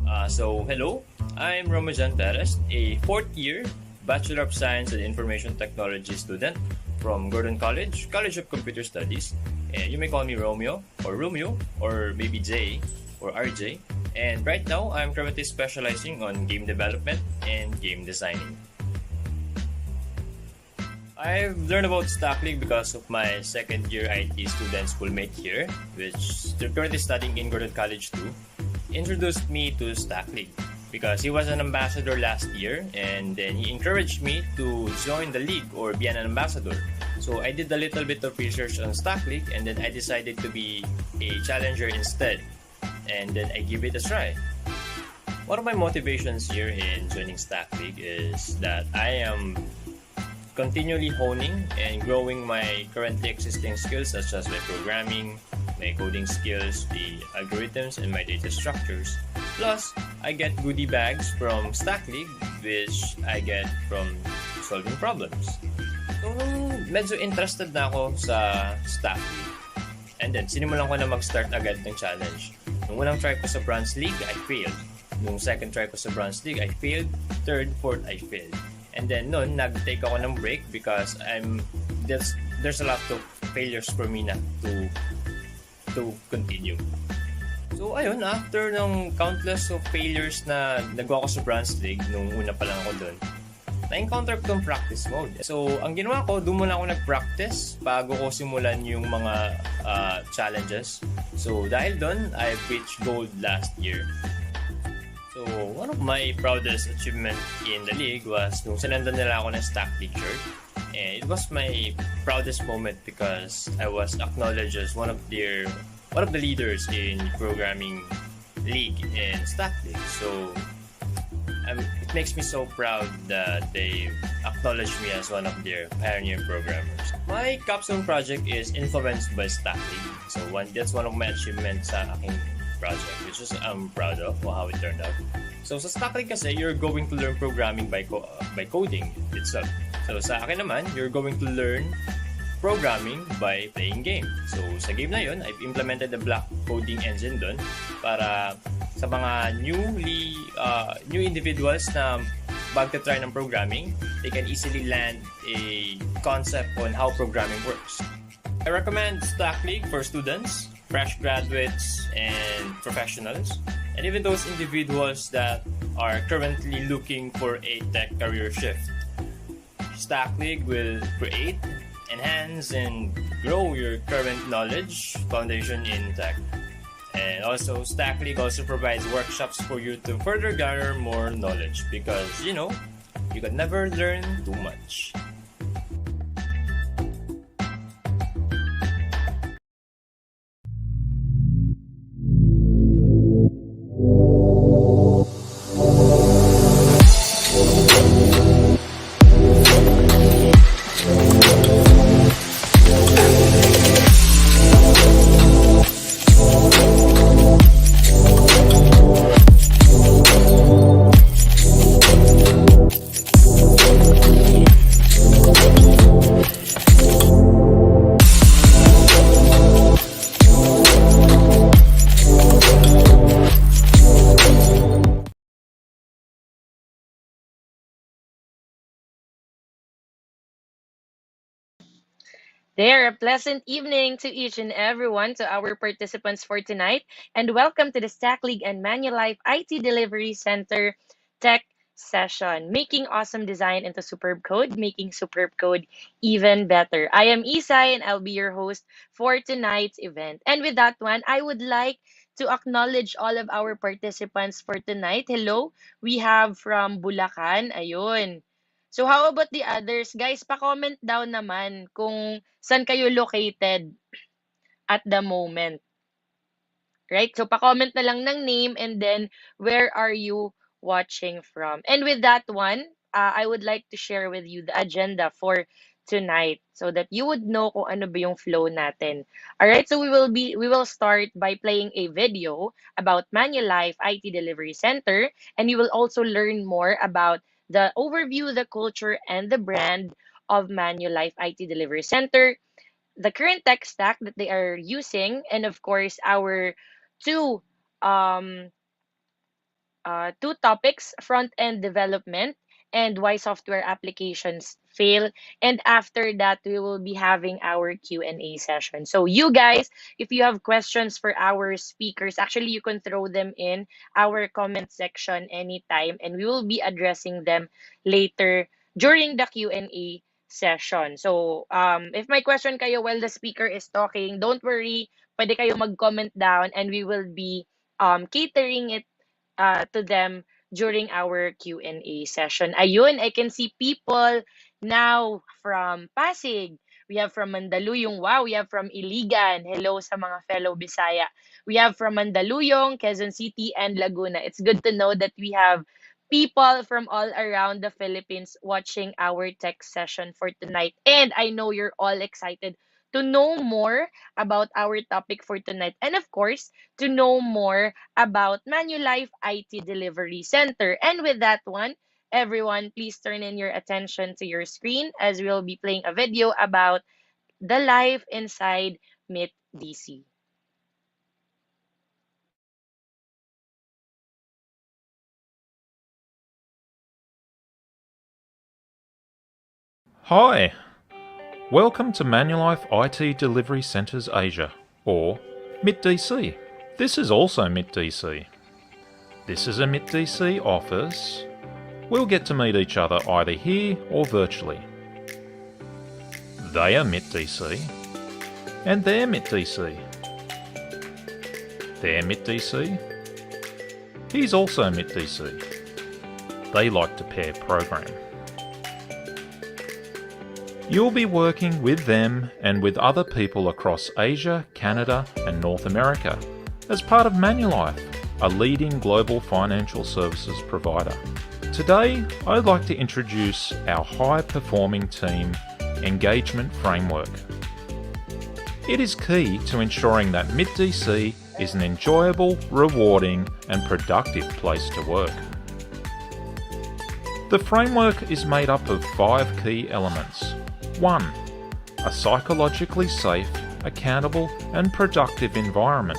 Hello, I'm Romajan Perez, a fourth year Bachelor of Science in Information Technology student from Gordon College, College of Computer Studies. And you may call me Romeo, or maybe J or RJ. And right now, I'm currently specializing on game development and game designing. I've learned about StackLeague because of my second year IT student schoolmate here, which they're currently studying in Gordon College too, introduced me to StackLeague because he was an ambassador last year and then he encouraged me to join the league or be an ambassador. So I did a little bit of research on StackLeague and then I decided to be a challenger instead. And then I give it a try. One of my motivations here in joining StackLeague is that I am continually honing and growing my currently existing skills such as my programming, my coding skills, the algorithms, and my data structures. Plus, I get goodie bags from StackLeague which I get from solving problems. So, medyo interested na ako sa StackLeague. And then, sinimulan ko na mag-start agad ng challenge. Nung unang try ko sa Bronze League, I failed. Nung second try ko sa Bronze League, I failed. Third, fourth, I failed. And then nun, nag-take ako ng break because there's a lot of failures for me na to continue. So ayun, after ng countless of failures na nagawa ko sa Bronze League, nung una pa lang ako dun, na-encounter ko tong practice mode. So ang ginawa ko, doon muna ako nag-practice bago ko simulan yung mga challenges. So dahil dun, I reached gold last year. So, one of my proudest achievement in the league was nung sinendan nila ako ng StackLeague shirt. And it was my proudest moment because I was acknowledged as one of the leaders in programming league in StackLeague. So, it makes me so proud that they acknowledged me as one of their pioneer programmers. My capstone project is influenced by StackLeague. So, that's one of my achievements sa aking project, which is I'm proud of how it turned out. So sa StackLeague kasi, you're going to learn programming by coding itself. So sa akin naman, you're going to learn programming by playing game. So sa game na yun, I've implemented the block coding engine doon para sa mga new individuals na magte-try ng programming, they can easily land a concept on how programming works. I recommend StackLeague for students, fresh graduates, and professionals, and even those individuals that are currently looking for a tech career shift. StackLeague will create, enhance, and grow your current knowledge foundation in tech. And also, StackLeague also provides workshops for you to further gather more knowledge because, you can never learn too much. There, a pleasant evening to each and everyone, to our participants for tonight, and welcome to the Stack League and Manulife IT Delivery Center Tech Session, making awesome design into superb code, making superb code even better. I am Isai, and I'll be your host for tonight's event. And with that one, I would like to acknowledge all of our participants for tonight. Hello, we have from Bulacan, ayun. So how about the others? Guys, pa-comment down naman kung saan kayo located at the moment. Right? So pa-comment na lang ng name and then where are you watching from? And with that one, I would like to share with you the agenda for tonight so that you would know kung ano ba yung flow natin. All right, so we will start by playing a video about Manulife IT Delivery Center, and you will also learn more about the overview, the culture, and the brand of Manulife IT Delivery Center, the current tech stack that they are using, and of course, our two um, two topics: front-end development and why software applications fail. And after that, we will be having our Q&A session. So you guys, if you have questions for our speakers, actually you can throw them in our comment section anytime, and we will be addressing them later during the Q&A session. So if my question kayo while the speaker is talking, don't worry, pwede kayo mag-comment down and we will be catering it to them during our Q&A session. Ayun, I can see people now from Pasig. We have from Mandaluyong. Wow, we have from Iligan. Hello sa mga fellow Bisaya. We have from Mandaluyong, Quezon City, and Laguna. It's good to know that we have people from all around the Philippines watching our tech session for tonight. And I know you're all excited to know more about our topic for tonight. And of course, to know more about Manulife IT Delivery Center. And with that one, everyone, please turn in your attention to your screen as we'll be playing a video about the life inside MIT DC. Hi, welcome to Manulife IT Delivery Centres Asia, or MIT DC. This is also MIT DC. This is a MIT DC office. We'll get to meet each other either here or virtually. They are MIT DC, and they're MIT DC. They're MIT DC. He's also MIT DC. They like to pair program. You'll be working with them and with other people across Asia, Canada and North America as part of Manulife, a leading global financial services provider. Today, I'd like to introduce our high-performing team engagement framework. It is key to ensuring that MIT DC is an enjoyable, rewarding and productive place to work. The framework is made up of 5 key elements. 1. A psychologically safe, accountable and productive environment,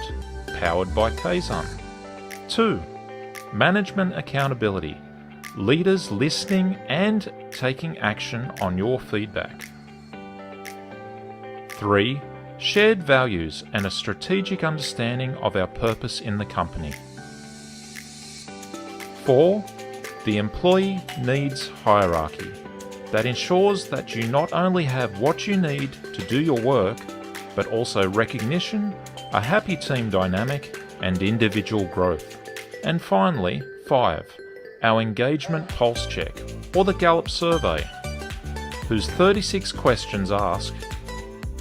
powered by Kaizen. 2. Management accountability, leaders listening and taking action on your feedback. 3. Shared values and a strategic understanding of our purpose in the company. 4. The employee needs hierarchy that ensures that you not only have what you need to do your work, but also recognition, a happy team dynamic, and individual growth. And finally, 5. Our engagement pulse check, or the Gallup survey, whose 36 questions ask,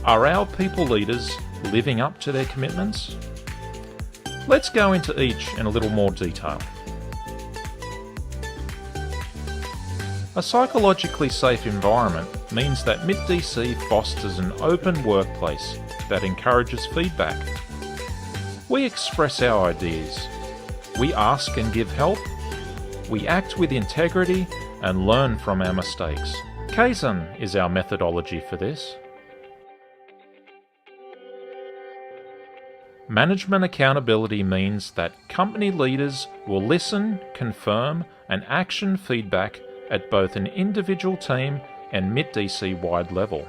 are our people leaders living up to their commitments? Let's go into each in a little more detail. A psychologically safe environment means that MIT DC fosters an open workplace that encourages feedback. We express our ideas. We ask and give help. We act with integrity and learn from our mistakes. Kaizen is our methodology for this. Management accountability means that company leaders will listen, confirm, and action feedback at both an individual team and MIT DC-wide level.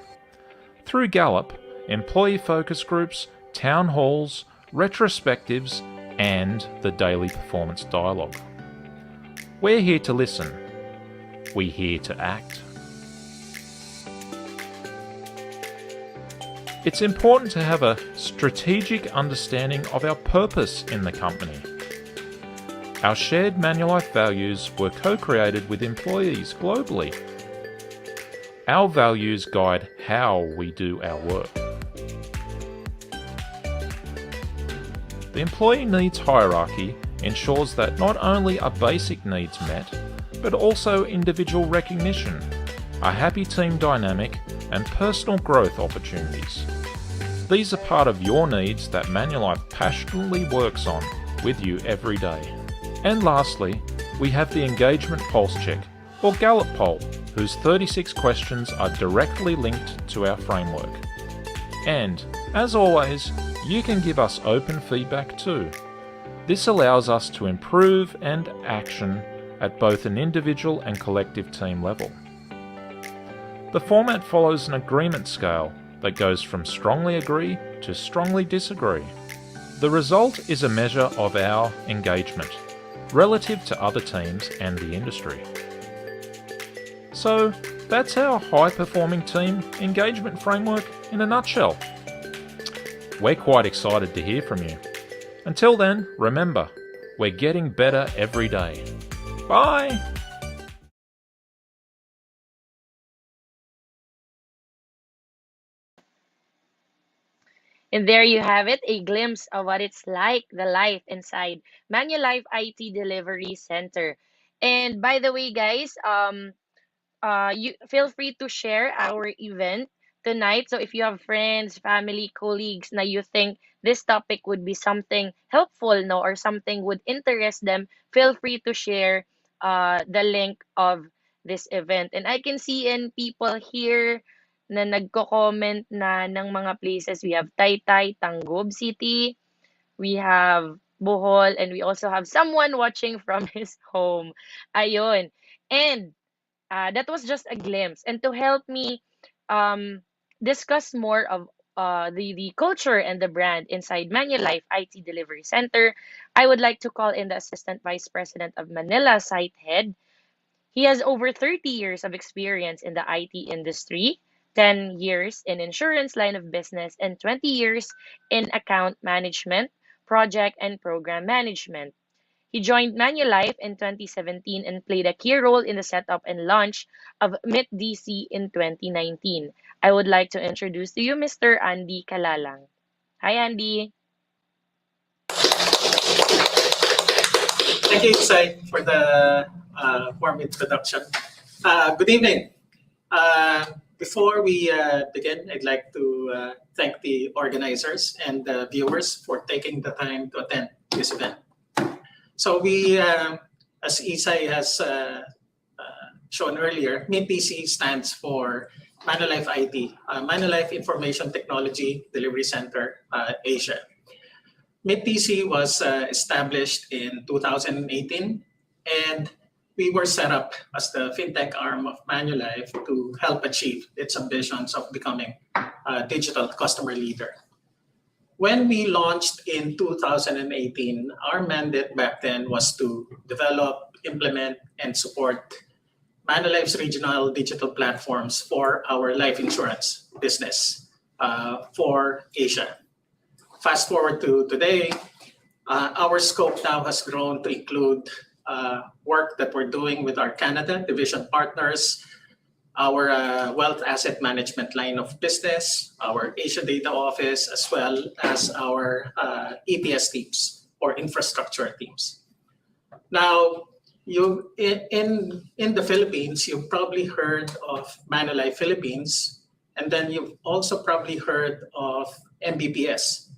Through Gallup, employee focus groups, town halls, retrospectives, and the daily performance dialogue. We're here to listen. We're here to act. It's important to have a strategic understanding of our purpose in the company. Our shared Manulife values were co-created with employees globally. Our values guide how we do our work. The employee needs hierarchy ensures that not only are basic needs met, but also individual recognition, a happy team dynamic, and personal growth opportunities. These are part of your needs that Manulife passionately works on with you every day. And lastly, we have the Engagement Pulse Check, or Gallup Poll, whose 36 questions are directly linked to our framework. And, as always, you can give us open feedback too. This allows us to improve and action at both an individual and collective team level. The format follows an agreement scale that goes from strongly agree to strongly disagree. The result is a measure of our engagement relative to other teams and the industry. So that's our high-performing team engagement framework in a nutshell. We're quite excited to hear from you. Until then, remember, we're getting better every day. Bye! And there you have it, a glimpse of what it's like, the life inside Manulife IT Delivery Center. And by the way, guys, you feel free to share our event tonight. So if you have friends, family, colleagues na you think this topic would be something helpful, no, or something would interest them, feel free to share the link of this event. And I can see in people here na nagko-comment na ng mga places. We have Taytay, Tanggob City, we have Bohol, and we also have someone watching from his home. Ayun. And that was just a glimpse. And to help me um, discuss more of the culture and the brand inside Manulife IT Delivery Center, I would like to call in the Assistant Vice President of Manila Site Head. He has over 30 years of experience in the IT industry, 10 years in insurance line of business, and 20 years in account management, project and program management. He joined Manulife in 2017 and played a key role in the setup and launch of Meet DC in 2019. I would like to introduce to you Mr. Andy Kalalang. Hi, Andy. Thank you, Sai, for the warm introduction. Good evening. Before we begin, I'd like to thank the organizers and the viewers for taking the time to attend this event. So we, as Isai has shown earlier, MIPC stands for Manulife IT, Manulife Information Technology Delivery Center, Asia. MIPC was established in 2018, and we were set up as the fintech arm of Manulife to help achieve its ambitions of becoming a digital customer leader. When we launched in 2018, our mandate back then was to develop, implement, and support Manulife's regional digital platforms for our life insurance business for Asia. Fast forward to today, our scope now has grown to include work that we're doing with our Canada division partners, our wealth asset management line of business, our Asia data office, as well as our EPS teams or infrastructure teams. Now, you in the Philippines, you've probably heard of Manulife Philippines, and then you've also probably heard of MBPS.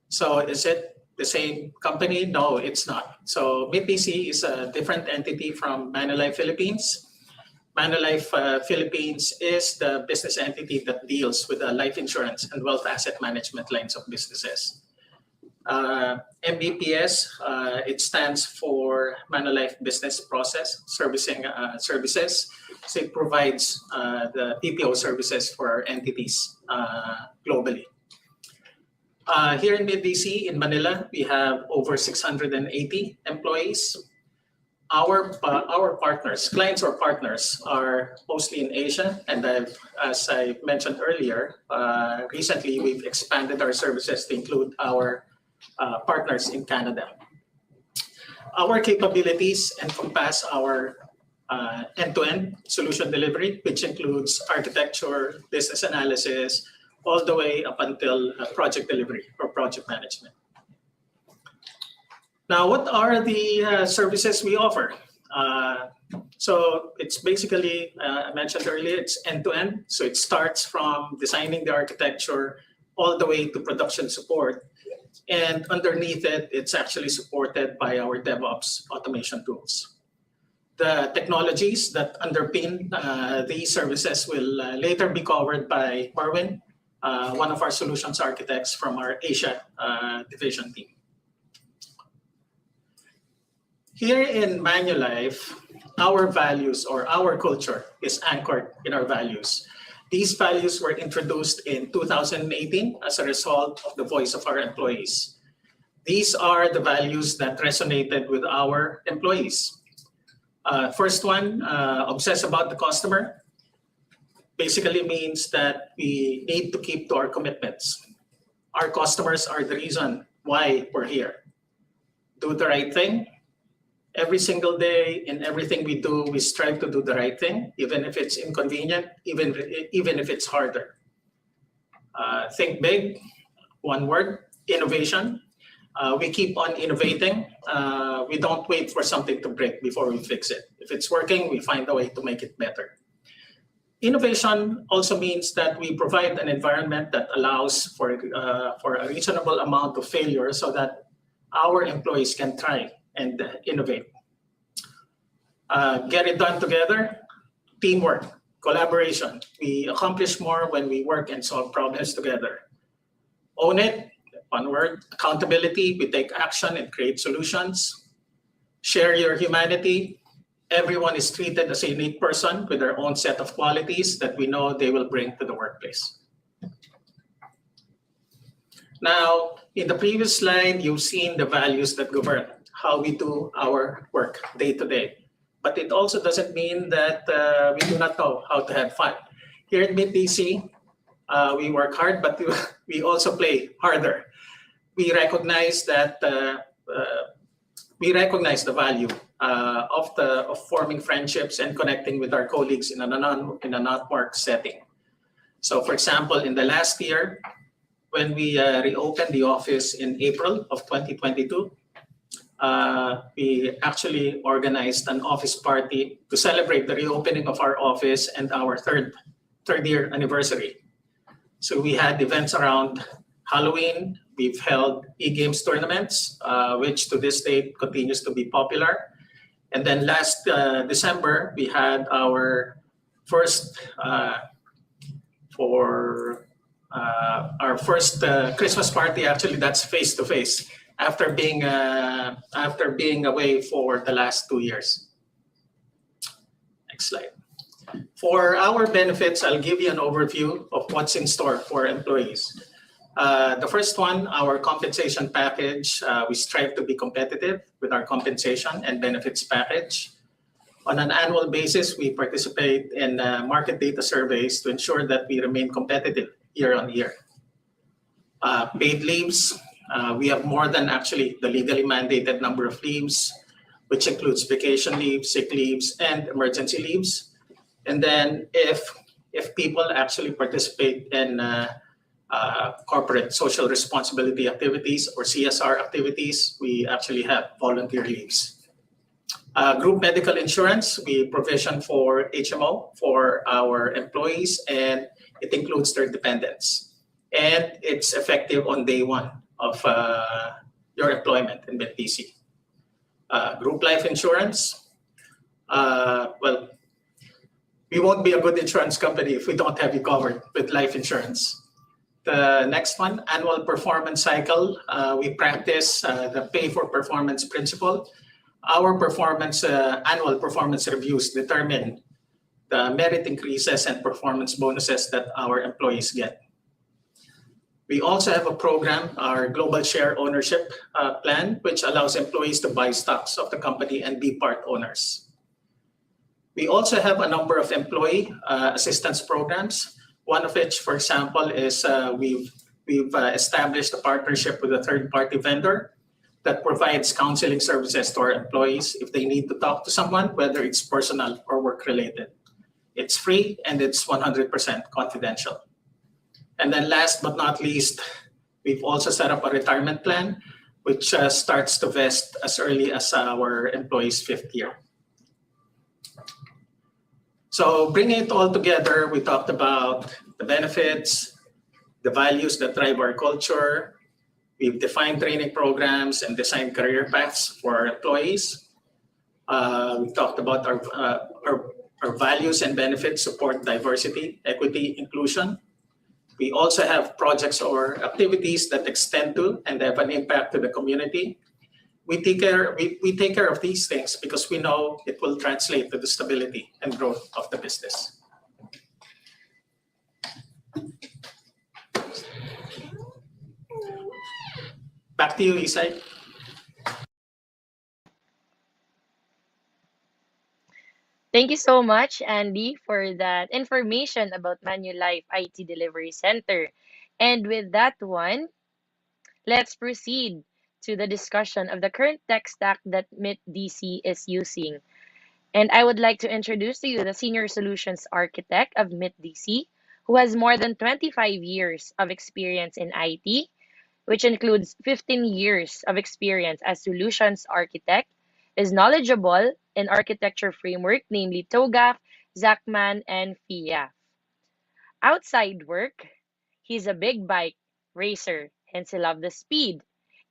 So is it the same company? No, it's not. So MIPC is a different entity from Manulife Philippines. Manulife Philippines is the business entity that deals with the life insurance and wealth asset management lines of businesses. MBPS, it stands for Manulife Business Process Servicing Services. So it provides the PPO services for our entities globally. Here in MIDC in Manila, we have over 680 employees. Our partners, clients or partners, are mostly in Asia, and as I mentioned earlier, recently we've expanded our services to include our partners in Canada. Our capabilities encompass our end-to-end solution delivery, which includes architecture, business analysis, all the way up until project delivery or project management. Now, what are the services we offer? So it's basically, I mentioned earlier, it's end-to-end. So it starts from designing the architecture all the way to production support. And underneath it, it's actually supported by our DevOps automation tools. The technologies that underpin these services will later be covered by Merwin, one of our solutions architects from our Asia division team. Here in Manulife, our values or our culture is anchored in our values. These values were introduced in 2018 as a result of the voice of our employees. These are the values that resonated with our employees. First one, obsess about the customer, basically means that we need to keep to our commitments. Our customers are the reason why we're here. Do the right thing. Every single day in everything we do, we strive to do the right thing, even if it's inconvenient, even if it's harder. Think big, one word, innovation. We keep on innovating. We don't wait for something to break before we fix it. If it's working, we find a way to make it better. Innovation also means that we provide an environment that allows for a reasonable amount of failure so that our employees can try and innovate. Get it done together, teamwork, collaboration. We accomplish more when we work and solve problems together. Own it, one word, accountability. We take action and create solutions. Share your humanity. Everyone is treated as a unique person with their own set of qualities that we know they will bring to the workplace. Now, in the previous slide, you've seen the values that govern how we do our work day to day. But it also doesn't mean that we do not know how to have fun. Here at MidDC, we work hard, but we also play harder. We recognize that we recognize the value of forming friendships and connecting with our colleagues in a non-work setting. So, for example, in the last year, when we reopened the office in April of 2022, we actually organized an office party to celebrate the reopening of our office and our third year anniversary. So we had events around Halloween. We've held e-games tournaments, which to this date continues to be popular. And then last December, we had our first Christmas party. Actually, that's face to face after being away for the last 2 years. Next slide. For our benefits, I'll give you an overview of what's in store for employees. The first one, our compensation package. We strive to be competitive with our compensation and benefits package. On an annual basis, we participate in market data surveys to ensure that we remain competitive year on year. Paid leaves. We have more than actually the legally mandated number of leaves, which includes vacation leaves, sick leaves, and emergency leaves. And then if people actually participate in corporate social responsibility activities or CSR activities, we actually have volunteer leaves. Group medical insurance, we provision for HMO for our employees, and it includes their dependents. And it's effective on day one of your employment in MidDC. Group life insurance, well, we won't be a good insurance company if we don't have you covered with life insurance. The next one, annual performance cycle. We practice the pay for performance principle. Our annual performance reviews determine the merit increases and performance bonuses that our employees get. We also have a program, our Global Share Ownership Plan, which allows employees to buy stocks of the company and be part owners. We also have a number of employee assistance programs. One of which, for example, is we've established a partnership with a third-party vendor that provides counseling services to our employees if they need to talk to someone, whether it's personal or work-related. It's free and it's 100% confidential. And then last but not least, we've also set up a retirement plan, which starts to vest as early as our employees' 5th year. So bringing it all together, we talked about the benefits, the values that drive our culture. We've defined training programs and designed career paths for our employees. We talked about our values and benefits support diversity, equity, inclusion. We also have projects or activities that extend to and have an impact to the community. we take care of these things because we know it will translate to the stability and growth of the business. Back to you, Isai. Thank you so much, Andy, for that information about Manulife IT Delivery Center. And with that one, let's proceed to the discussion of the current tech stack that MIT-DC is using. And I would like to introduce to you the Senior Solutions Architect of MIT-DC, who has more than 25 years of experience in IT, which includes 15 years of experience as solutions architect, is knowledgeable in architecture framework, namely TOGAF, Zachman, and FIA. Outside work, he's a big bike racer, hence he loves the speed.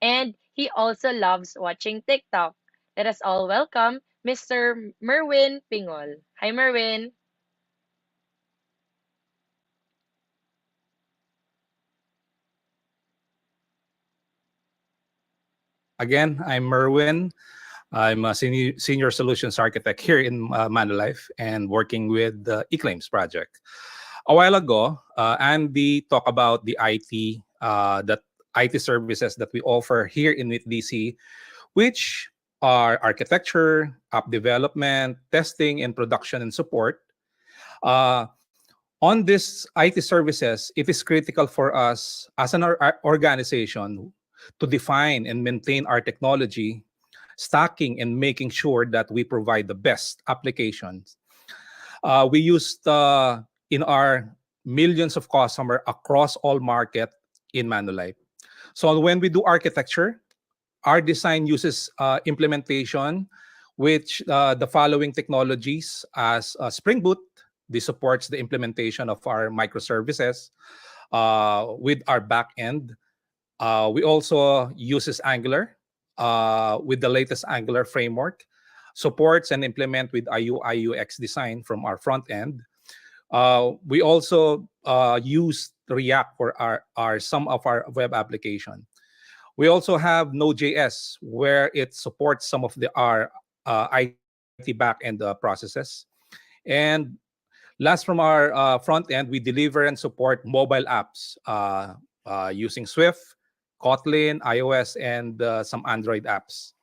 And he also loves watching TikTok. Let us all welcome Mr. Merwin Pingol. Hi, Merwin. Again, I'm Merwin. I'm a senior solutions architect here in Manulife and working with the eClaims project. A while ago, Andy talked about the that IT services that we offer here in DC, which are architecture, app development, testing, and production and support. Uh, on this IT services, it is critical for us as an organization to define and maintain our technology, stacking and making sure that we provide the best applications. We used in our millions of customers across all market in Manulife. So when we do architecture, our design uses implementation, which the following technologies as Spring Boot. This supports the implementation of our microservices with our backend. We also uses Angular with the latest Angular framework, supports and implement with UI UX design from our front end. We also use React for our some of our web application. We also have Node.js, where it supports some of our IT backend processes. And last, from our front end, we deliver and support mobile apps using Swift, Kotlin, iOS, and some Android apps.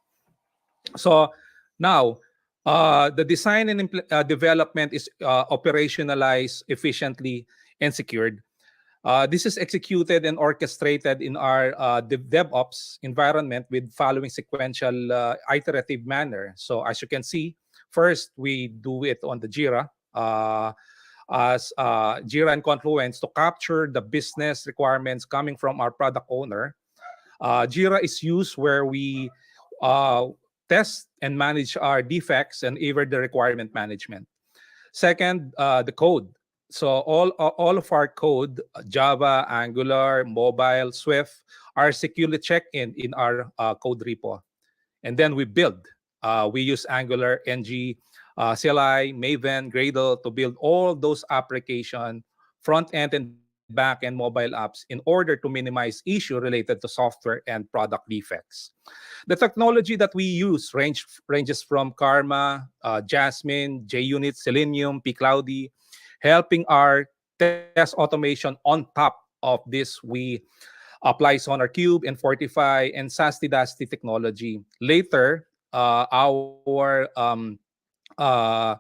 So now, the design and development is operationalized efficiently and secured. This is executed and orchestrated in our DevOps environment with following sequential iterative manner. So as you can see, first we do it on the Jira as Jira and Confluence to capture the business requirements coming from our product owner. Jira is used where we test and manage our defects and even the requirement management. Second, the code. So all of our code, Java, Angular, Mobile, Swift, are securely checked in our code repo. And then we build. We use Angular, NG, CLI, Maven, Gradle to build all those application, front end and back end mobile apps in order to minimize issue related to software and product defects. The technology that we use ranges from Karma, Jasmine, JUnit, Selenium, pCloudy, helping our test automation on top of this. We apply SonarQube and Fortify and SAST Dusty technology. Later, our uh,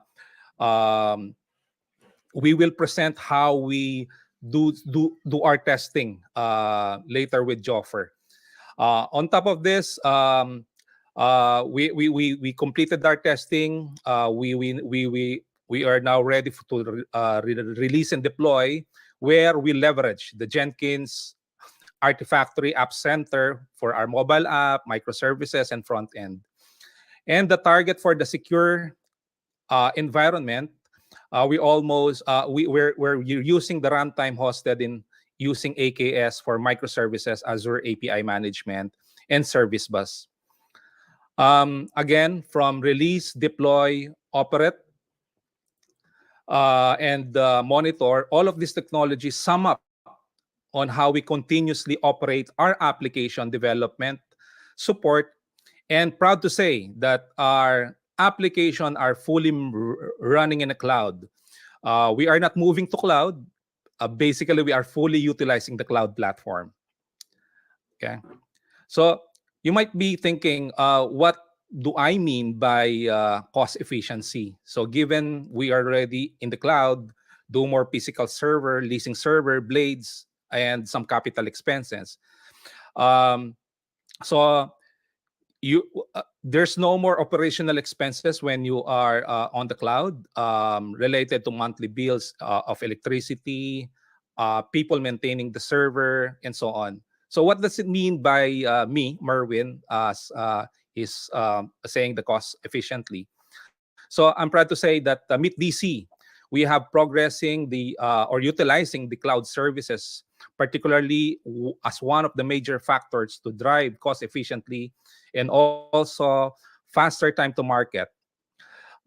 um, we will present how we do our testing later with Joefer. On top of this, we completed our testing. We are now ready to release and deploy, where we leverage the Jenkins Artifactory App Center for our mobile app, microservices, and front end. And the target for the secure environment, we're using the runtime hosted in using AKS for microservices, Azure API management, and service bus. Again, from release, deploy, operate, and monitor, all of these technologies sum up on how we continuously operate our application development, support, And proud to say that our application are fully running in the cloud. We are not moving to cloud. Basically, we are fully utilizing the cloud platform. Okay. So you might be thinking, what do I mean by cost efficiency? So given we are already in the cloud, do more physical server, leasing server, blades, and some capital expenses. Um, so you there's no more operational expenses when you are on the cloud, related to monthly bills of electricity, people maintaining the server, and so on. So what does it mean by me, Merwin, is saying the cost efficiently? So I'm proud to say that Meet DC, we have progressing the or utilizing the cloud services, particularly as one of the major factors to drive cost efficiently and also faster time to market.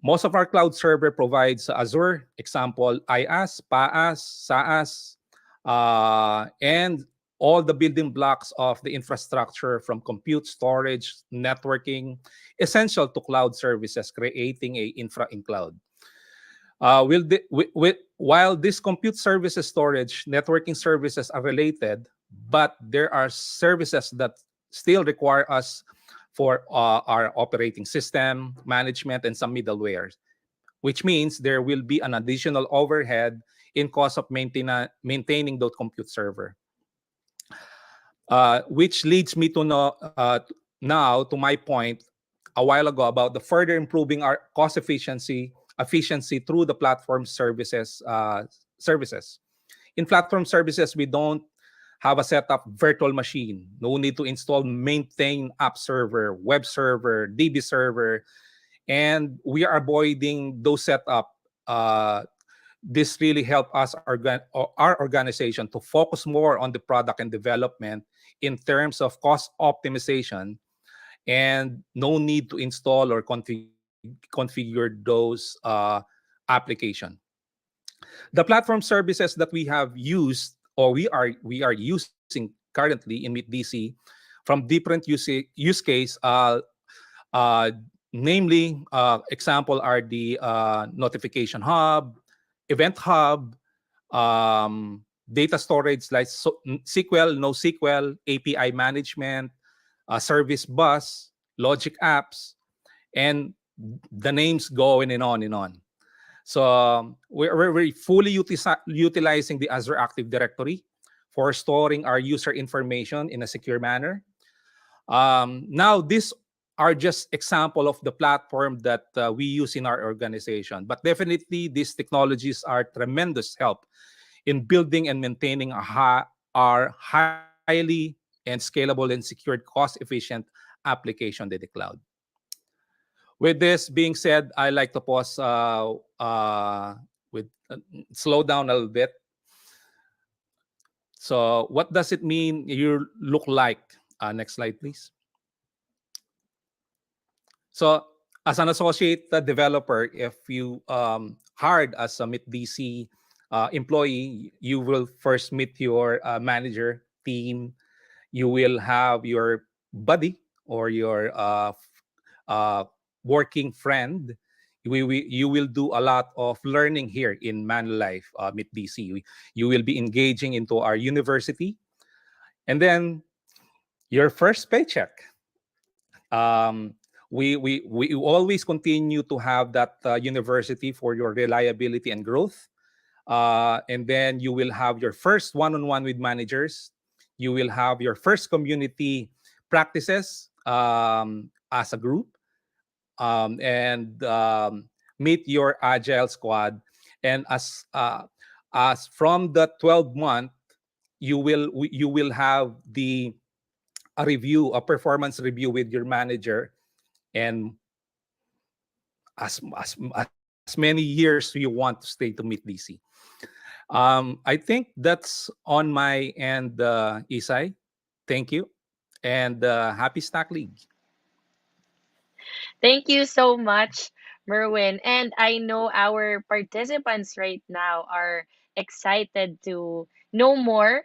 Most of our cloud server provides Azure, example, IaaS, PaaS, SaaS, and all the building blocks of the infrastructure from compute, storage, networking, essential to cloud services, creating a infra in cloud. While these compute services, storage, networking services are related, but there are services that still require us for our operating system, management, and some middleware, which means there will be an additional overhead in cost of maintaining those compute server. Which leads me to now to my point a while ago about the further improving our cost efficiency through the platform services. In platform services, we don't have a setup virtual machine. No need to install, maintain app server, web server, DB server, and we are avoiding those setup. This really helped us our organization to focus more on the product and development in terms of cost optimization, and no need to install or configure those application. The platform services that we have used or we are using currently in Meet DC from different use case, uh, namely, example are the notification hub, event hub, data storage like SQL, NoSQL, API management, service bus, logic apps, and the names go on and on and on. So we're fully utilizing the Azure Active Directory for storing our user information in a secure manner. Now, these are just example of the platform that we use in our organization. But definitely, these technologies are tremendous help in building and maintaining our highly and scalable and secured, cost-efficient application in the cloud. With this being said, I like to pause with slow down a little bit. So, what does it mean you look like? Next slide, please. So, as an associate developer, if you hired as a Meet DC employee, you will first meet your manager team. You will have your buddy or your working friend. You will do a lot of learning here in Manulife Meet DC. You will be engaging into our university, and then your first paycheck. Um, we always continue to have that university for your reliability and growth. And then you will have your first one-on-one with managers. You will have your first community practices as a group, and meet your agile squad. And as from the 12-month, you will have the a performance review with your manager, and as many years you want to stay to Meet DC. I think that's on my end, Isai. Thank you, and happy Stack League. Thank you so much, Merwin. And I know our participants right now are excited to know more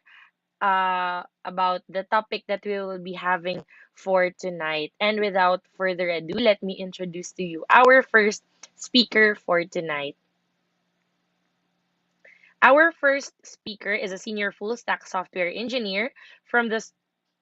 about the topic that we will be having for tonight. And without further ado, let me introduce to you our first speaker for tonight. Our first speaker is a senior full stack software engineer from the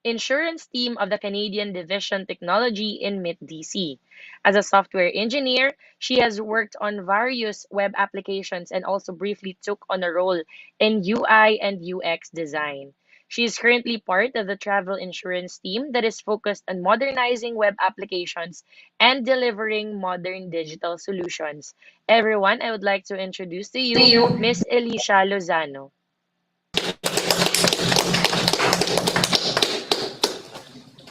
insurance team of the Canadian Division Technology in Mid DC. As a software engineer, she has worked on various web applications and also briefly took on a role in UI and UX design. She is currently part of the travel insurance team that is focused on modernizing web applications and delivering modern digital solutions. Everyone, I would like to introduce to you Miss Elisha Luzano.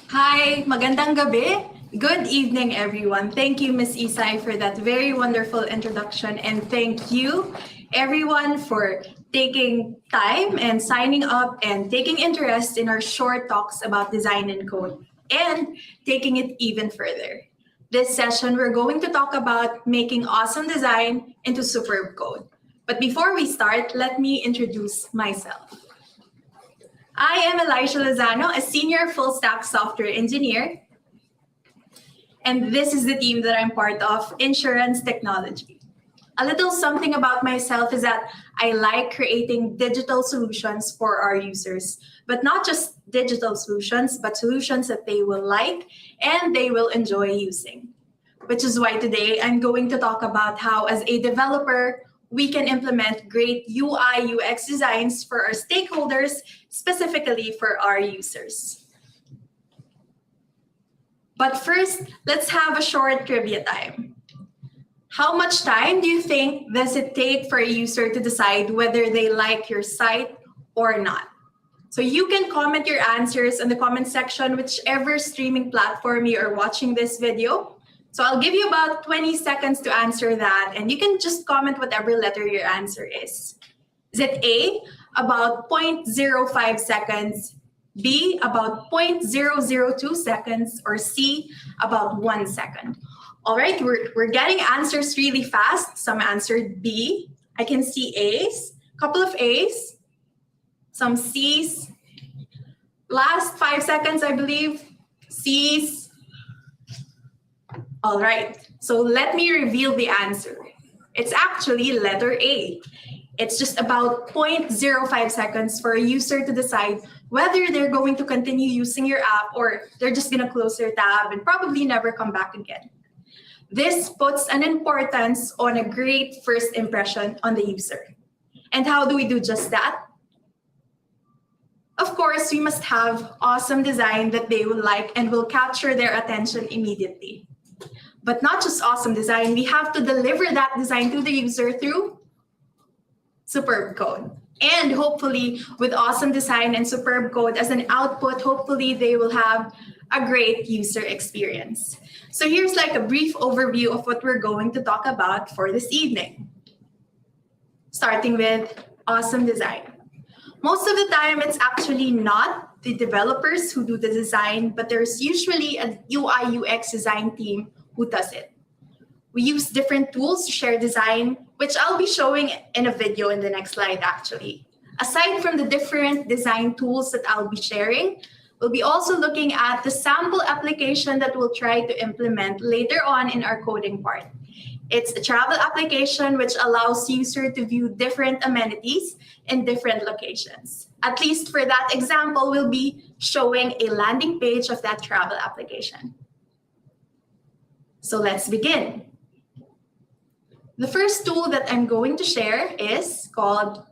Hi, magandang gabi. Good evening, everyone. Thank you, Ms. Isay, for that very wonderful introduction. And thank you, everyone, for taking time and signing up and taking interest in our short talks about design and code and taking it even further. This session, we're going to talk about making awesome design into superb code. But before we start, let me introduce myself. I am Elisha Luzano, a senior full stack software engineer. And this is the team that I'm part of, Insurance Technology. A little something about myself is that I like creating digital solutions for our users, but not just digital solutions, but solutions that they will like and they will enjoy using. Which is why today I'm going to talk about how, as a developer, we can implement great UI UX designs for our stakeholders, specifically for our users. But first, let's have a short trivia time. How much time do you think does it take for a user to decide whether they like your site or not? So you can comment your answers in the comment section, whichever streaming platform you are watching this video. So I'll give you about 20 seconds to answer that, and you can just comment whatever letter your answer is. Is it A, about 0.05 seconds, B, about 0.002 seconds, or C, about 1 second? All right, we're getting answers really fast. Some answered B. I can see A's, couple of A's, some C's. Last 5 seconds, I believe, C's. All right, so let me reveal the answer. It's actually letter A. It's just about 0.05 seconds for a user to decide whether they're going to continue using your app or they're just going to close their tab and probably never come back again. This puts an importance on a great first impression on the user. And how do we do just that? Of course, we must have awesome design that they will like and will capture their attention immediately. But not just awesome design, we have to deliver that design to the user through superb code. And hopefully, with awesome design and superb code as an output, hopefully they will have a great user experience. So here's like a brief overview of what we're going to talk about for this evening. Starting with awesome design. Most of the time, it's actually not the developers who do the design, but there's usually a UI UX design team who does it. We use different tools to share design, which I'll be showing in a video in the next slide, actually. Aside from the different design tools that I'll be sharing, we'll be also looking at the sample application that we'll try to implement later on in our coding part. It's a travel application which allows user to view different amenities in different locations. At least for that example, we'll be showing a landing page of that travel application. So let's begin. The first tool that I'm going to share is called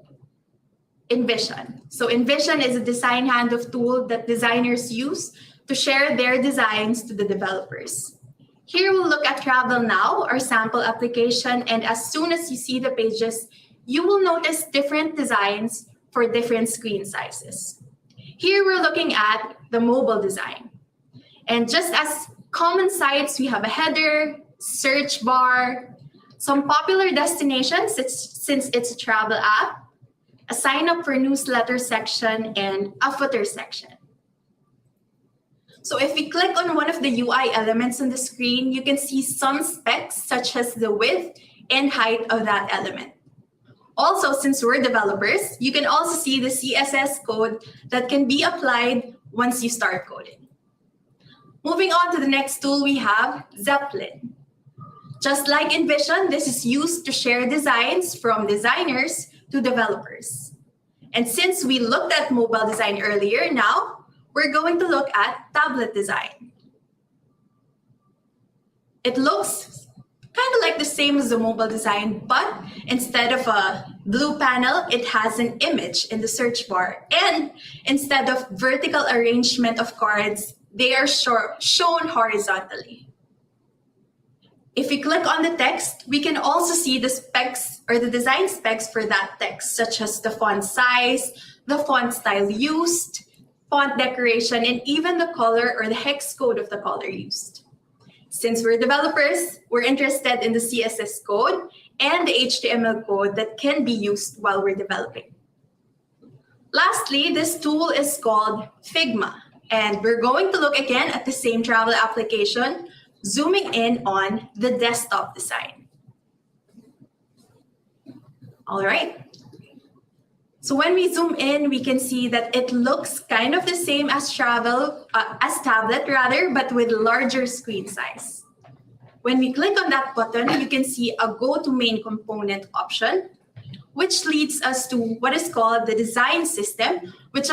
Envision. So Envision is a design handoff tool that designers use to share their designs to the developers. Here we'll look at Travel Now, our sample application, and as soon as you see the pages, you will notice different designs for different screen sizes. Here we're looking at the mobile design. And just as common sites, we have a header, search bar, some popular destinations since it's a travel app, a sign up for newsletter section, and a footer section. So if we click on one of the UI elements on the screen, you can see some specs such as the width and height of that element. Also, since we're developers, you can also see the CSS code that can be applied once you start coding. Moving on to the next tool, we have Zeppelin. Just like InVision, this is used to share designs from designers to developers. And since we looked at mobile design earlier, now we're going to look at tablet design. It looks kind of like the same as the mobile design, but instead of a blue panel, it has an image in the search bar. And instead of vertical arrangement of cards, they are shown horizontally. If we click on the text, we can also see the specs or the design specs for that text, such as the font size, the font style used, font decoration, and even the color or the hex code of the color used. Since we're developers, we're interested in the CSS code and the HTML code that can be used while we're developing. Lastly, this tool is called Figma, and we're going to look again at the same travel application, zooming in on the desktop design. All right. So when we zoom in, we can see that it looks kind of the same as tablet rather, but with larger screen size. When we click on that button, you can see a go to main component option, which leads us to what is called the design system, which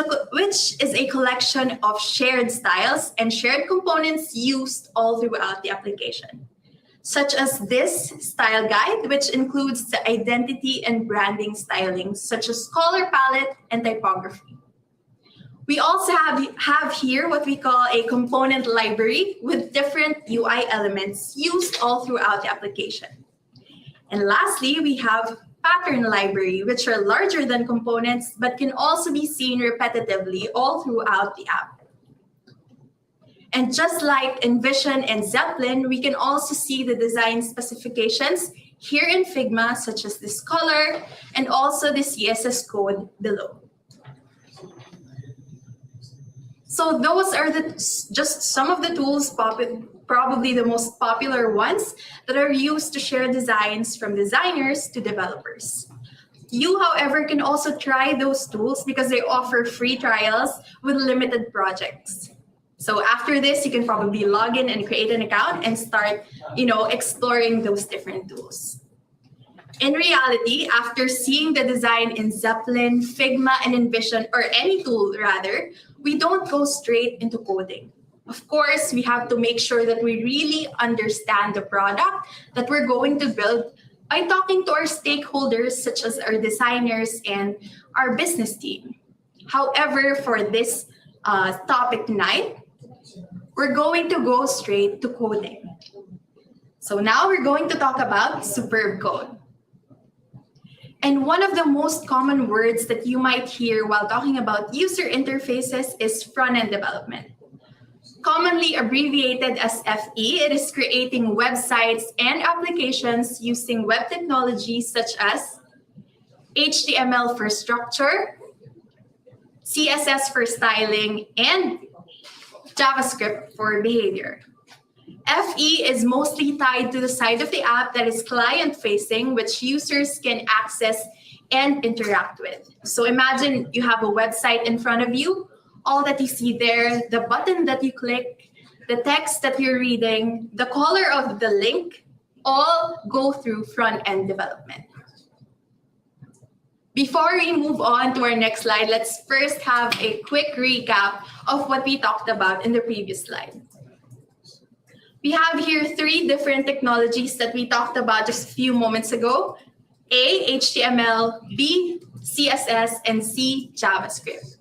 is a collection of shared styles and shared components used all throughout the application, such as this style guide, which includes the identity and branding styling, such as color palette and typography. We also have here what we call a component library with different UI elements used all throughout the application. And lastly, we have pattern library, which are larger than components, but can also be seen repetitively all throughout the app. And just like InVision and Zeppelin, we can also see the design specifications here in Figma, such as this color and also the CSS code below. So those are just some of the tools, probably the most popular ones that are used to share designs from designers to developers. You, however, can also try those tools because they offer free trials with limited projects. So after this, you can probably log in and create an account and start, exploring those different tools. In reality, after seeing the design in Zeppelin, Figma, and InVision, or any tool rather, we don't go straight into coding. Of course, we have to make sure that we really understand the product that we're going to build by talking to our stakeholders, such as our designers and our business team. However, for this topic tonight, we're going to go straight to coding. So now we're going to talk about superb code. And one of the most common words that you might hear while talking about user interfaces is front-end development. Commonly abbreviated as FE, it is creating websites and applications using web technologies such as HTML for structure, CSS for styling, and JavaScript for behavior. FE is mostly tied to the side of the app that is client-facing, which users can access and interact with. So imagine you have a website in front of you. All that you see there, the button that you click, the text that you're reading, the color of the link, all go through front-end development. Before we move on to our next slide, let's first have a quick recap of what we talked about in the previous slide. We have here 3 different technologies that we talked about just a few moments ago. A, HTML, B, CSS, and C, JavaScript.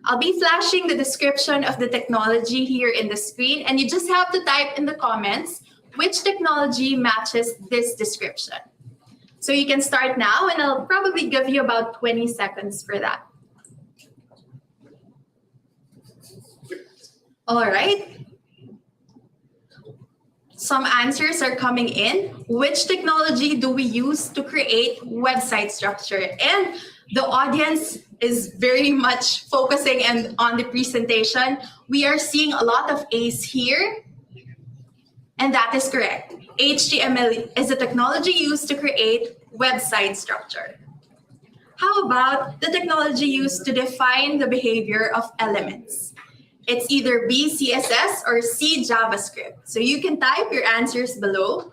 I'll be flashing the description of the technology here in the screen, and you just have to type in the comments which technology matches this description. So you can start now, and I'll probably give you about 20 seconds for that. All right. Some answers are coming in. Which technology do we use to create website structure? And the audience is very much focusing on the presentation. We are seeing a lot of A's here, and that is correct. HTML is the technology used to create website structure. How about the technology used to define the behavior of elements? It's either B, CSS, or C, JavaScript. So you can type your answers below.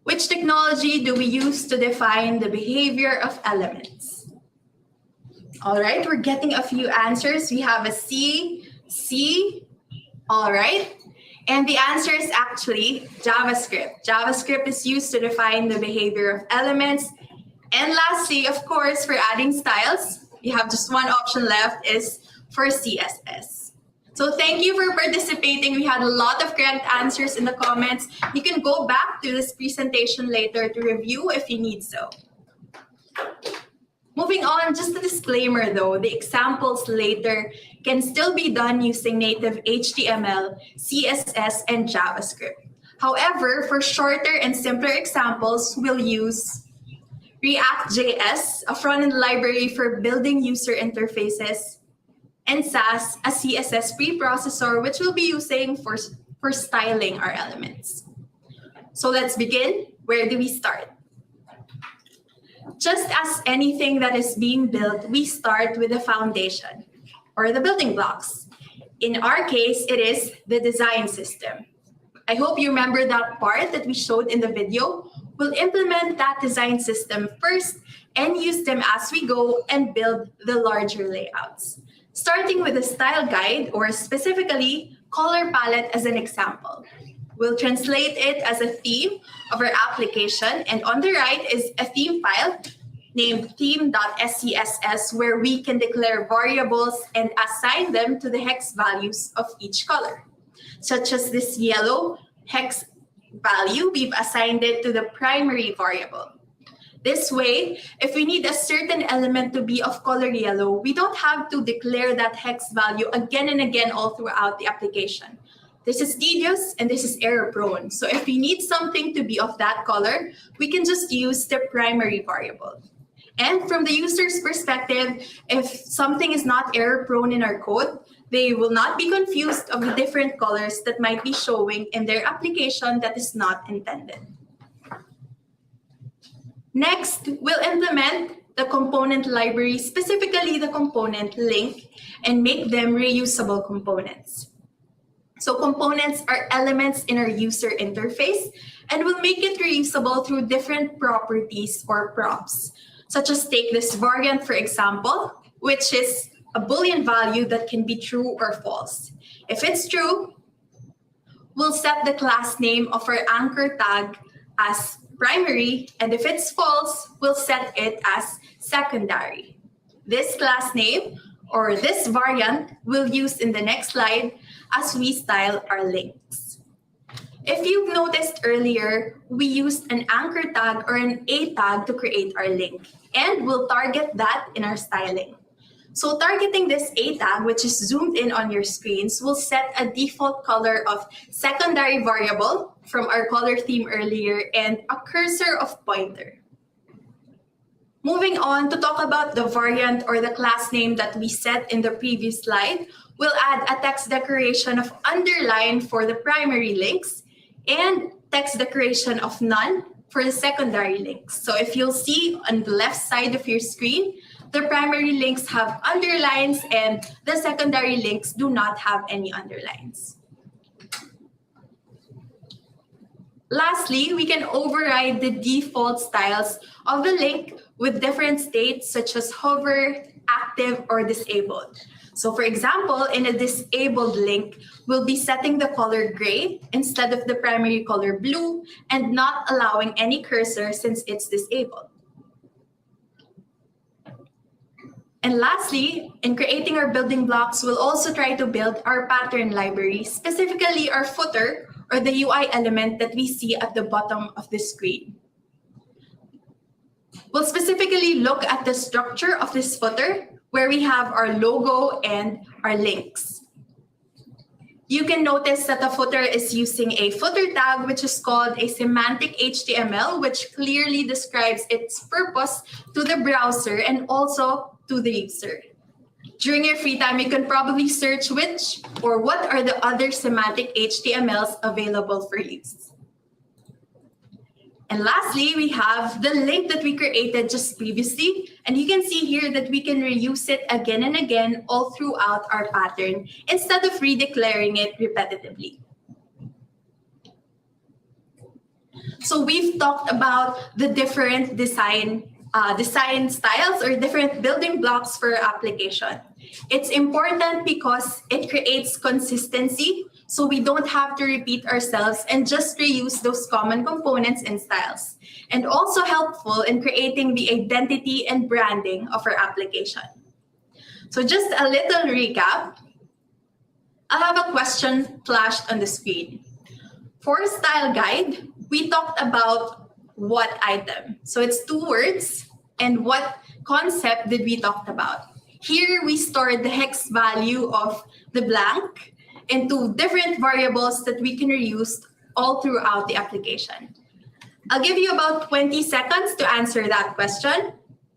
Which technology do we use to define the behavior of elements? All right, we're getting a few answers. We have a C, C, all right. And the answer is actually JavaScript. JavaScript is used to define the behavior of elements. And lastly, of course, for adding styles, you have just one option left is for CSS. So thank you for participating. We had a lot of correct answers in the comments. You can go back to this presentation later to review if you need so. Moving on, just a disclaimer though, the examples later can still be done using native HTML, CSS, and JavaScript. However, for shorter and simpler examples, we'll use React.js, a front-end library for building user interfaces, and Sass, a CSS preprocessor, which we'll be using for styling our elements. So let's begin. Where do we start? Just as anything that is being built, we start with the foundation or the building blocks. In our case, it is the design system. I hope you remember that part that we showed in the video. We'll implement that design system first and use them as we go and build the larger layouts. Starting with the style guide, or specifically color palette as an example. We'll translate it as a theme of our application, and on the right is a theme file named theme.scss where we can declare variables and assign them to the hex values of each color. Such as this yellow hex value, we've assigned it to the primary variable. This way, if we need a certain element to be of color yellow, we don't have to declare that hex value again and again all throughout the application. This is tedious and this is error prone. So if we need something to be of that color, we can just use the primary variable. And from the user's perspective, if something is not error prone in our code, they will not be confused of the different colors that might be showing in their application that is not intended. Next, we'll implement the component library, specifically the component link, and make them reusable components. So components are elements in our user interface, and we'll make it reusable through different properties or props, such as take this variant, for example, which is a Boolean value that can be true or false. If it's true, we'll set the class name of our anchor tag as primary, and if it's false, we'll set it as secondary. This class name or this variant we'll use in the next slide as we style our links. If you've noticed earlier, we used an anchor tag or an A tag to create our link, and we'll target that in our styling. So targeting this A tag, which is zoomed in on your screens, will set a default color of secondary variable from our color theme earlier and a cursor of pointer. Moving on to talk about the variant or the class name that we set in the previous slide, we'll add a text decoration of underline for the primary links and text decoration of none for the secondary links. So if you'll see on the left side of your screen, the primary links have underlines and the secondary links do not have any underlines. Lastly, we can override the default styles of the link with different states such as hover, active, or disabled. So for example, in a disabled link, we'll be setting the color gray instead of the primary color blue and not allowing any cursor since it's disabled. And lastly, in creating our building blocks, we'll also try to build our pattern library, specifically our footer or the UI element that we see at the bottom of the screen. We'll specifically look at the structure of this footer where we have our logo and our links. You can notice that the footer is using a footer tag, which is called a semantic HTML, which clearly describes its purpose to the browser and also to the user. During your free time, you can probably search which or what are the other semantic HTMLs available for use. And lastly, we have the link that we created just previously. And you can see here that we can reuse it again and again all throughout our pattern instead of redeclaring it repetitively. So we've talked about the different design styles or different building blocks for application. It's important because it creates consistency, so we don't have to repeat ourselves and just reuse those common components and styles. And also helpful in creating the identity and branding of our application. So just a little recap. I have a question flashed on the screen. For style guide, we talked about what item. So it's 2 words. And what concept did we talk about? Here we stored the hex value of the blank into different variables that we can reuse all throughout the application. I'll give you about 20 seconds to answer that question.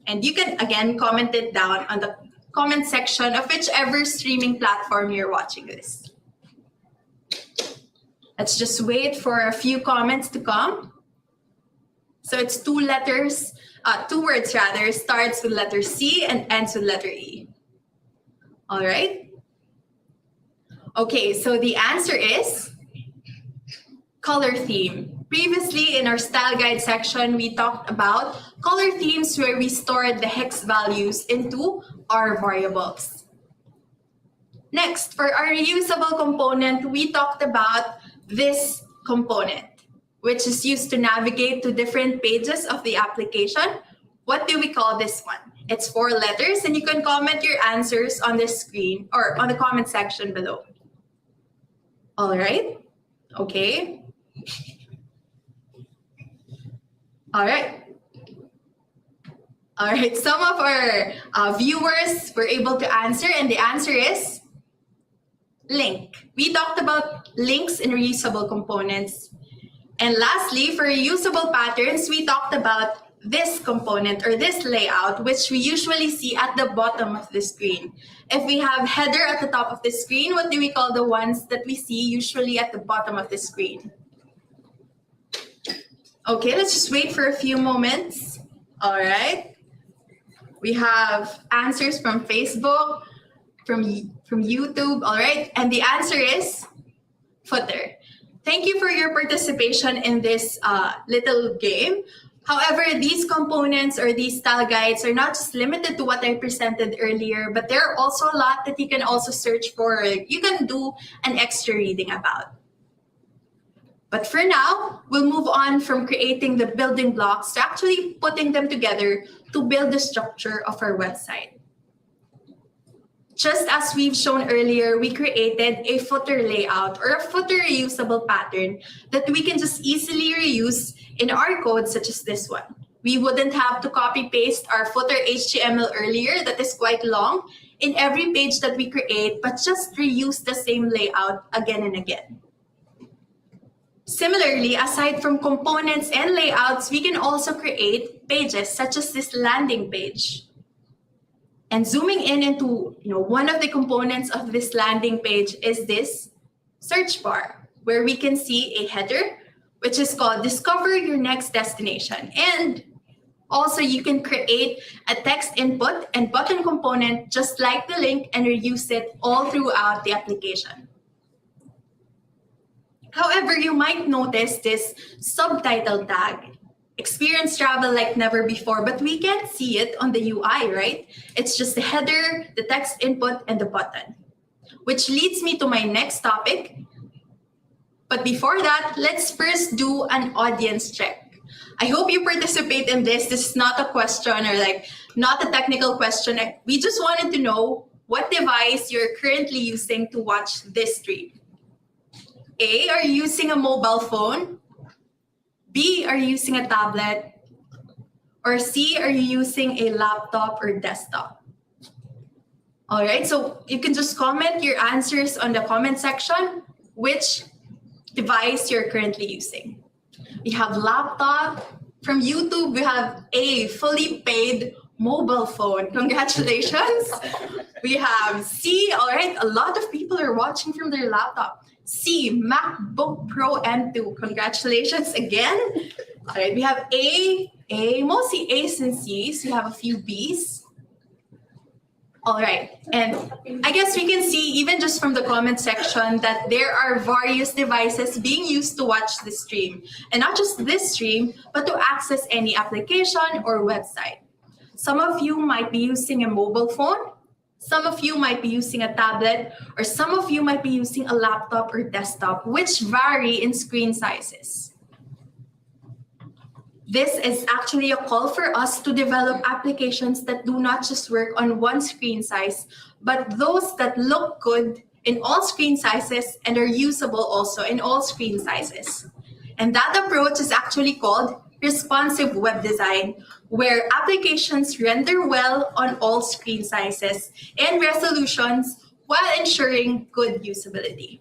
And you can, again, comment it down on the comment section of whichever streaming platform you're watching this. Let's just wait for a few comments to come. So it's 2 words rather, starts with letter C and ends with letter E. All right. Okay, so the answer is color theme. Previously in our style guide section, we talked about color themes where we stored the hex values into our variables. Next, for our reusable component, we talked about this component, which is used to navigate to different pages of the application. What do we call this one? It's 4 letters, and you can comment your answers on the screen or on the comment section below. All right. Okay. All right. All right. Some of our viewers were able to answer, and the answer is link. We talked about links in reusable components. And lastly, for reusable patterns, we talked about this component or this layout, which we usually see at the bottom of the screen. If we have header at the top of the screen, what do we call the ones that we see usually at the bottom of the screen? Okay, let's just wait for a few moments. All right. We have answers from Facebook, from YouTube, all right? And the answer is footer. Thank you for your participation in this little game. However, these components or these style guides are not just limited to what I presented earlier, but there are also a lot that you can also search for, you can do an extra reading about. But for now, we'll move on from creating the building blocks to actually putting them together to build the structure of our website. Just as we've shown earlier, we created a footer layout or a footer reusable pattern that we can just easily reuse in our code, such as this one. We wouldn't have to copy paste our footer HTML earlier that is quite long in every page that we create, but just reuse the same layout again and again. Similarly, aside from components and layouts, we can also create pages such as this landing page. And zooming in into one of the components of this landing page is this search bar, where we can see a header, which is called Discover Your Next Destination. And also you can create a text input and button component just like the link and reuse it all throughout the application. However, you might notice this subtitle tag, Experience Travel Like Never Before, but we can't see it on the UI, right? It's just the header, the text input, and the button. Which leads me to my next topic. But before that, let's first do an audience check. I hope you participate in this. This is not a question or not a technical question. We just wanted to know what device you're currently using to watch this stream. A, are you using a mobile phone? B, are you using a tablet? Or C, are you using a laptop or desktop? All right, so you can just comment your answers on the comment section, which device you're currently using. We have laptop. From YouTube, we have a fully paid mobile phone. Congratulations. We have C, all right, a lot of people are watching from their laptop. C, MacBook Pro M2. Congratulations again. All right, we have A, mostly A's and C's. We have a few B's. All right, and I guess we can see even just from the comment section that there are various devices being used to watch this stream. And not just this stream, but to access any application or website. Some of you might be using a mobile phone. Some of you might be using a tablet, or some of you might be using a laptop or desktop, which vary in screen sizes. This is actually a call for us to develop applications that do not just work on one screen size, but those that look good in all screen sizes and are usable also in all screen sizes. And that approach is actually called responsive web design, where applications render well on all screen sizes and resolutions while ensuring good usability.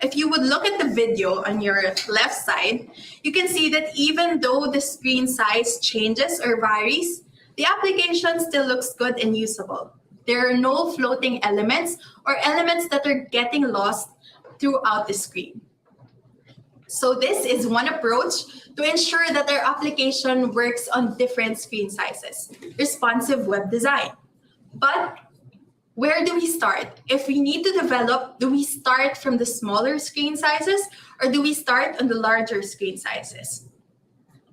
If you would look at the video on your left side, you can see that even though the screen size changes or varies, the application still looks good and usable. There are no floating elements or elements that are getting lost throughout the screen. So this is one approach to ensure that our application works on different screen sizes, responsive web design. But where do we start? If we need to develop, do we start from the smaller screen sizes or do we start on the larger screen sizes?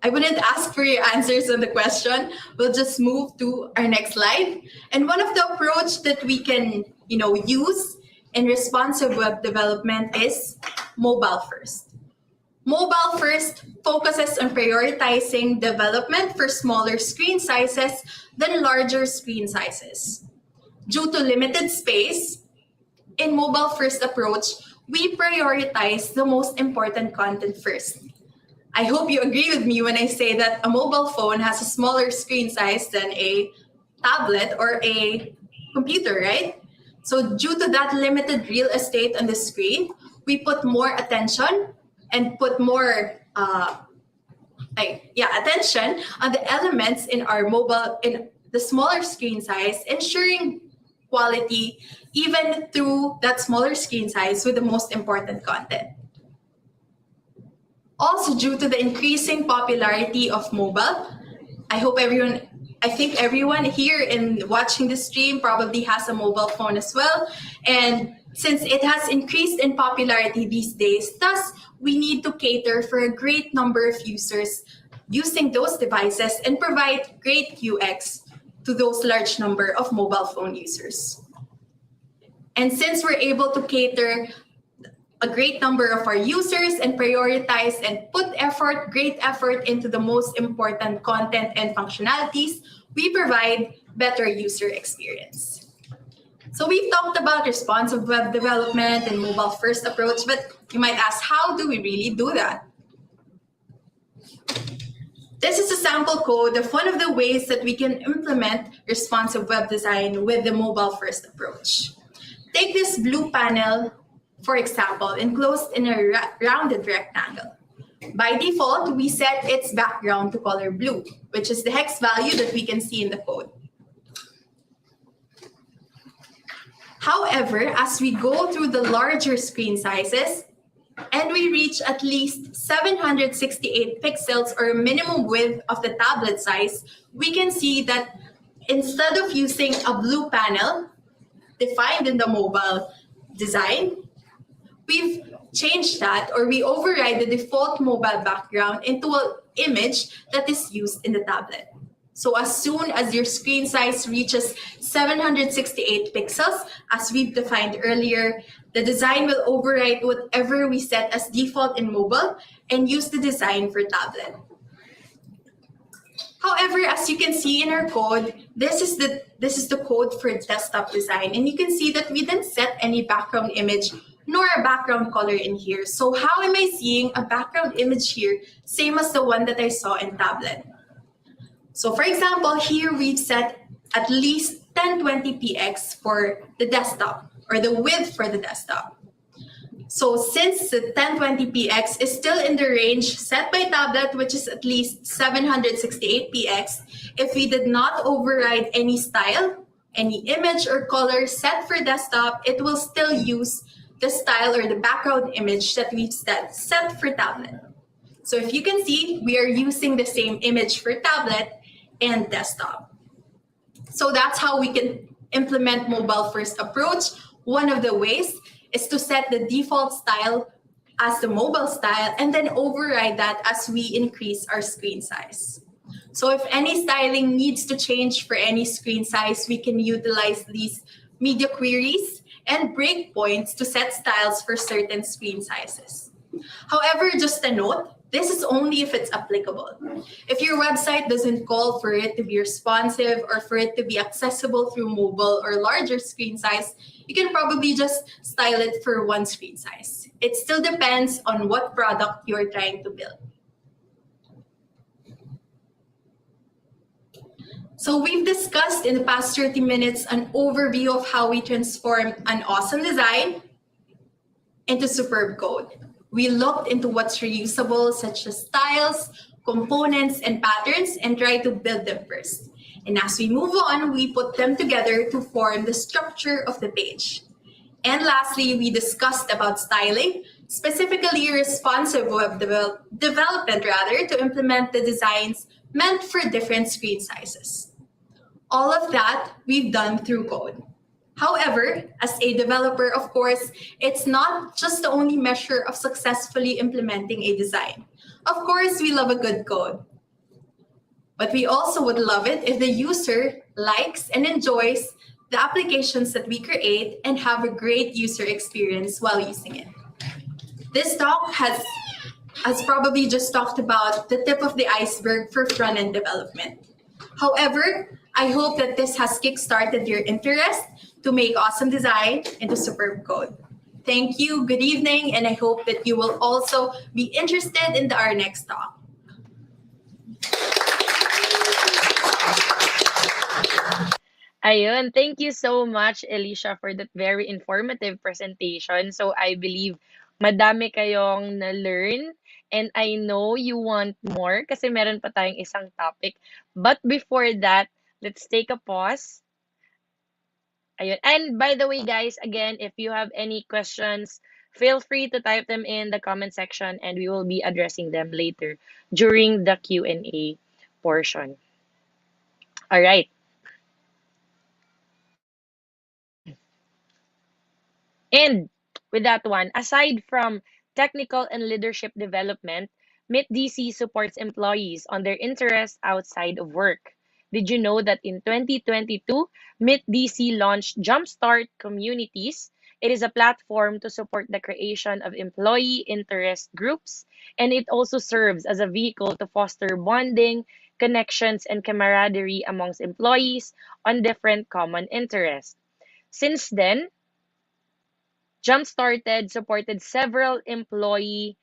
I wouldn't ask for your answers on the question. We'll just move to our next slide. And one of the approach that we can, use in responsive web development is mobile first. Mobile first focuses on prioritizing development for smaller screen sizes than larger screen sizes. Due to limited space, in mobile first approach, we prioritize the most important content first. I hope you agree with me when I say that a mobile phone has a smaller screen size than a tablet or a computer, right? So due to that limited real estate on the screen, we put more attention and put more attention on the elements in our mobile, in the smaller screen size, ensuring quality even through that smaller screen size with the most important content. Also, due to the increasing popularity of mobile, I think everyone here in watching the stream probably has a mobile phone as well. And since it has increased in popularity these days, thus we need to cater for a great number of users using those devices and provide great UX to those large number of mobile phone users. And since we're able to cater a great number of our users and prioritize and put great effort into the most important content and functionalities, we provide better user experience. So we've talked about responsive web development and mobile first approach, but you might ask, how do we really do that? This is a sample code of one of the ways that we can implement responsive web design with the mobile first approach. Take this blue panel, for example, enclosed in a rounded rectangle. By default, we set its background to color blue, which is the hex value that we can see in the code. However, as we go through the larger screen sizes, and we reach at least 768 pixels or minimum width of the tablet size, we can see that instead of using a blue panel defined in the mobile design, we've changed that, or we override the default mobile background into an image that is used in the tablet. So as soon as your screen size reaches 768 pixels, as we've defined earlier, the design will override whatever we set as default in mobile and use the design for tablet. However, as you can see in our code, this is the code for desktop design. And you can see that we didn't set any background image nor a background color in here. So how am I seeing a background image here, same as the one that I saw in tablet? So for example, here we've set at least 1020px for the desktop, or the width for the desktop. So since the 1020px is still in the range set by tablet, which is at least 768px, if we did not override any style, Any image or color set for desktop, it will still use the style or the background image that we've set for tablet. So if you can see, we are using the same image for tablet and desktop. So that's how we can implement mobile first approach. One of the ways is to set the default style as the mobile style and then override that as we increase our screen size. So if any styling needs to change for any screen size, we can utilize these media queries and breakpoints to set styles for certain screen sizes. However, just a note, this is only if it's applicable. If your website doesn't call for it to be responsive or for it to be accessible through mobile or larger screen size, you can probably just style it for one screen size. It still depends on what product you're trying to build. So we've discussed in the past 30 minutes an overview of how we transform an awesome design into superb code. We looked into what's reusable, such as styles, components, and patterns, and tried to build them first. And as we move on, we put them together to form the structure of the page. And lastly, we discussed about styling, specifically responsive web development to implement the designs meant for different screen sizes. All of that we've done through code. However, as a developer, of course, it's not just the only measure of successfully implementing a design. Of course, we love a good code. But we also would love it if the user likes and enjoys the applications that we create and have a great user experience while using it. This talk has probably just talked about the tip of the iceberg for front-end development. However, I hope that this has kickstarted your interest to make awesome design into superb code. Thank you, good evening, and I hope that you will also be interested in our next talk. Ayun, thank you so much, Elisha, for that very informative presentation. So I believe madami kayong na-learn and I know you want more kasi meron pa tayong isang topic. But before that, let's take a pause. Ayun. And by the way, guys, again, if you have any questions, feel free to type them in the comment section and we will be addressing them later during the Q&A portion. All right. And with that one, aside from technical and leadership development, MIT-DC supports employees on their interests outside of work. Did you know that in 2022, MIT-DC launched Jumpstart Communities? It is a platform to support the creation of employee interest groups, and it also serves as a vehicle to foster bonding, connections, and camaraderie amongst employees on different common interests. Since then, Jumpstarted supported several employee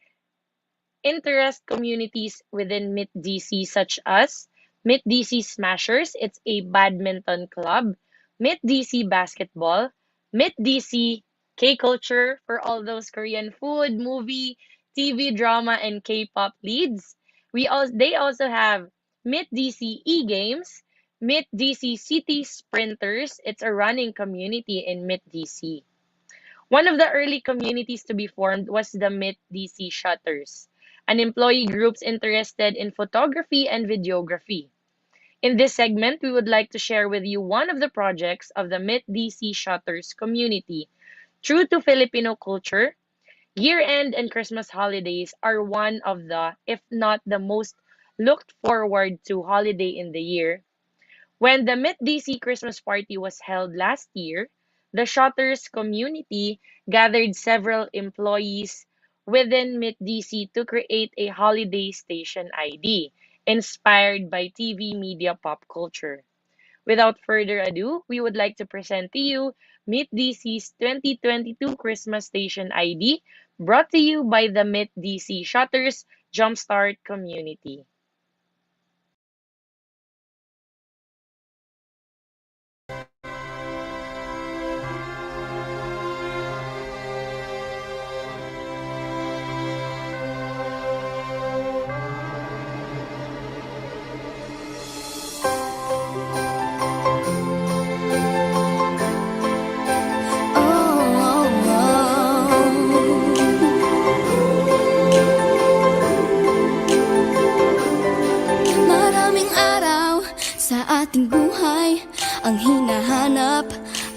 interest communities within MIT-DC, such as MIT-DC Smashers, it's a badminton club, MIT-DC Basketball, MIT-DC K-Culture for all those Korean food, movie, TV drama, and K-pop leads. They also have MIT-DC E-Games, MIT-DC City Sprinters, it's a running community in MIT-DC. One of the early communities to be formed was the MIT-DC Shutters, an employee groups interested in photography and videography. In this segment, we would like to share with you one of the projects of the MIT-DC Shutters community. True to Filipino culture, year-end and Christmas holidays are one of the, if not the most looked forward to holiday in the year. When the MIT-DC Christmas party was held last year, the Shutters community gathered several employees within MIT-DC to create a holiday station ID inspired by TV media pop culture. Without further ado, we would like to present to you MIT-DC's 2022 Christmas Station ID, brought to you by the MIT-DC Shutters Jumpstart community.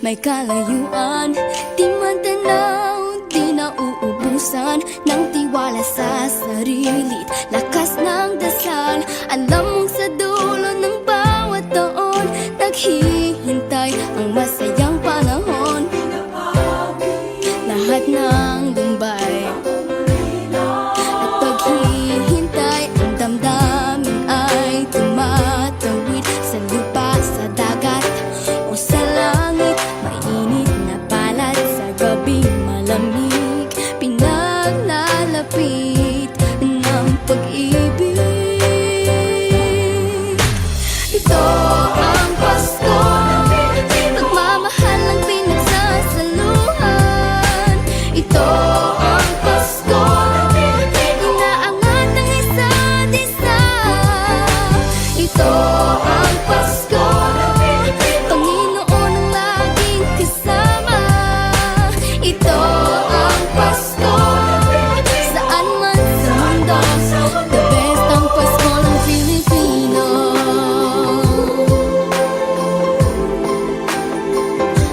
may kalayuan. Di man tanaw, di nauubusan ng tiwala sa sarili, lakas ng dasal. Alam mong sa dulo ng bawat taon, naghihintay ang masayang panahon. Lahat ng lumbay at paghihintay, ang damdamin ay tumatawid sa lupa, sa dagat o sa langit. Mainit na palad sa gabi, malamig, pinaglalapit ng pag-ibig. Ito ang Pasko, pagmamahal ang pinagsasaluhan. Ito ang Pasko, inaangat ng isa't isa. Ito ang Pasko, Panginoon ang laging kasama. Ito ang Pasko, saan man sa mundo, the best ang Pasko ng Pilipino.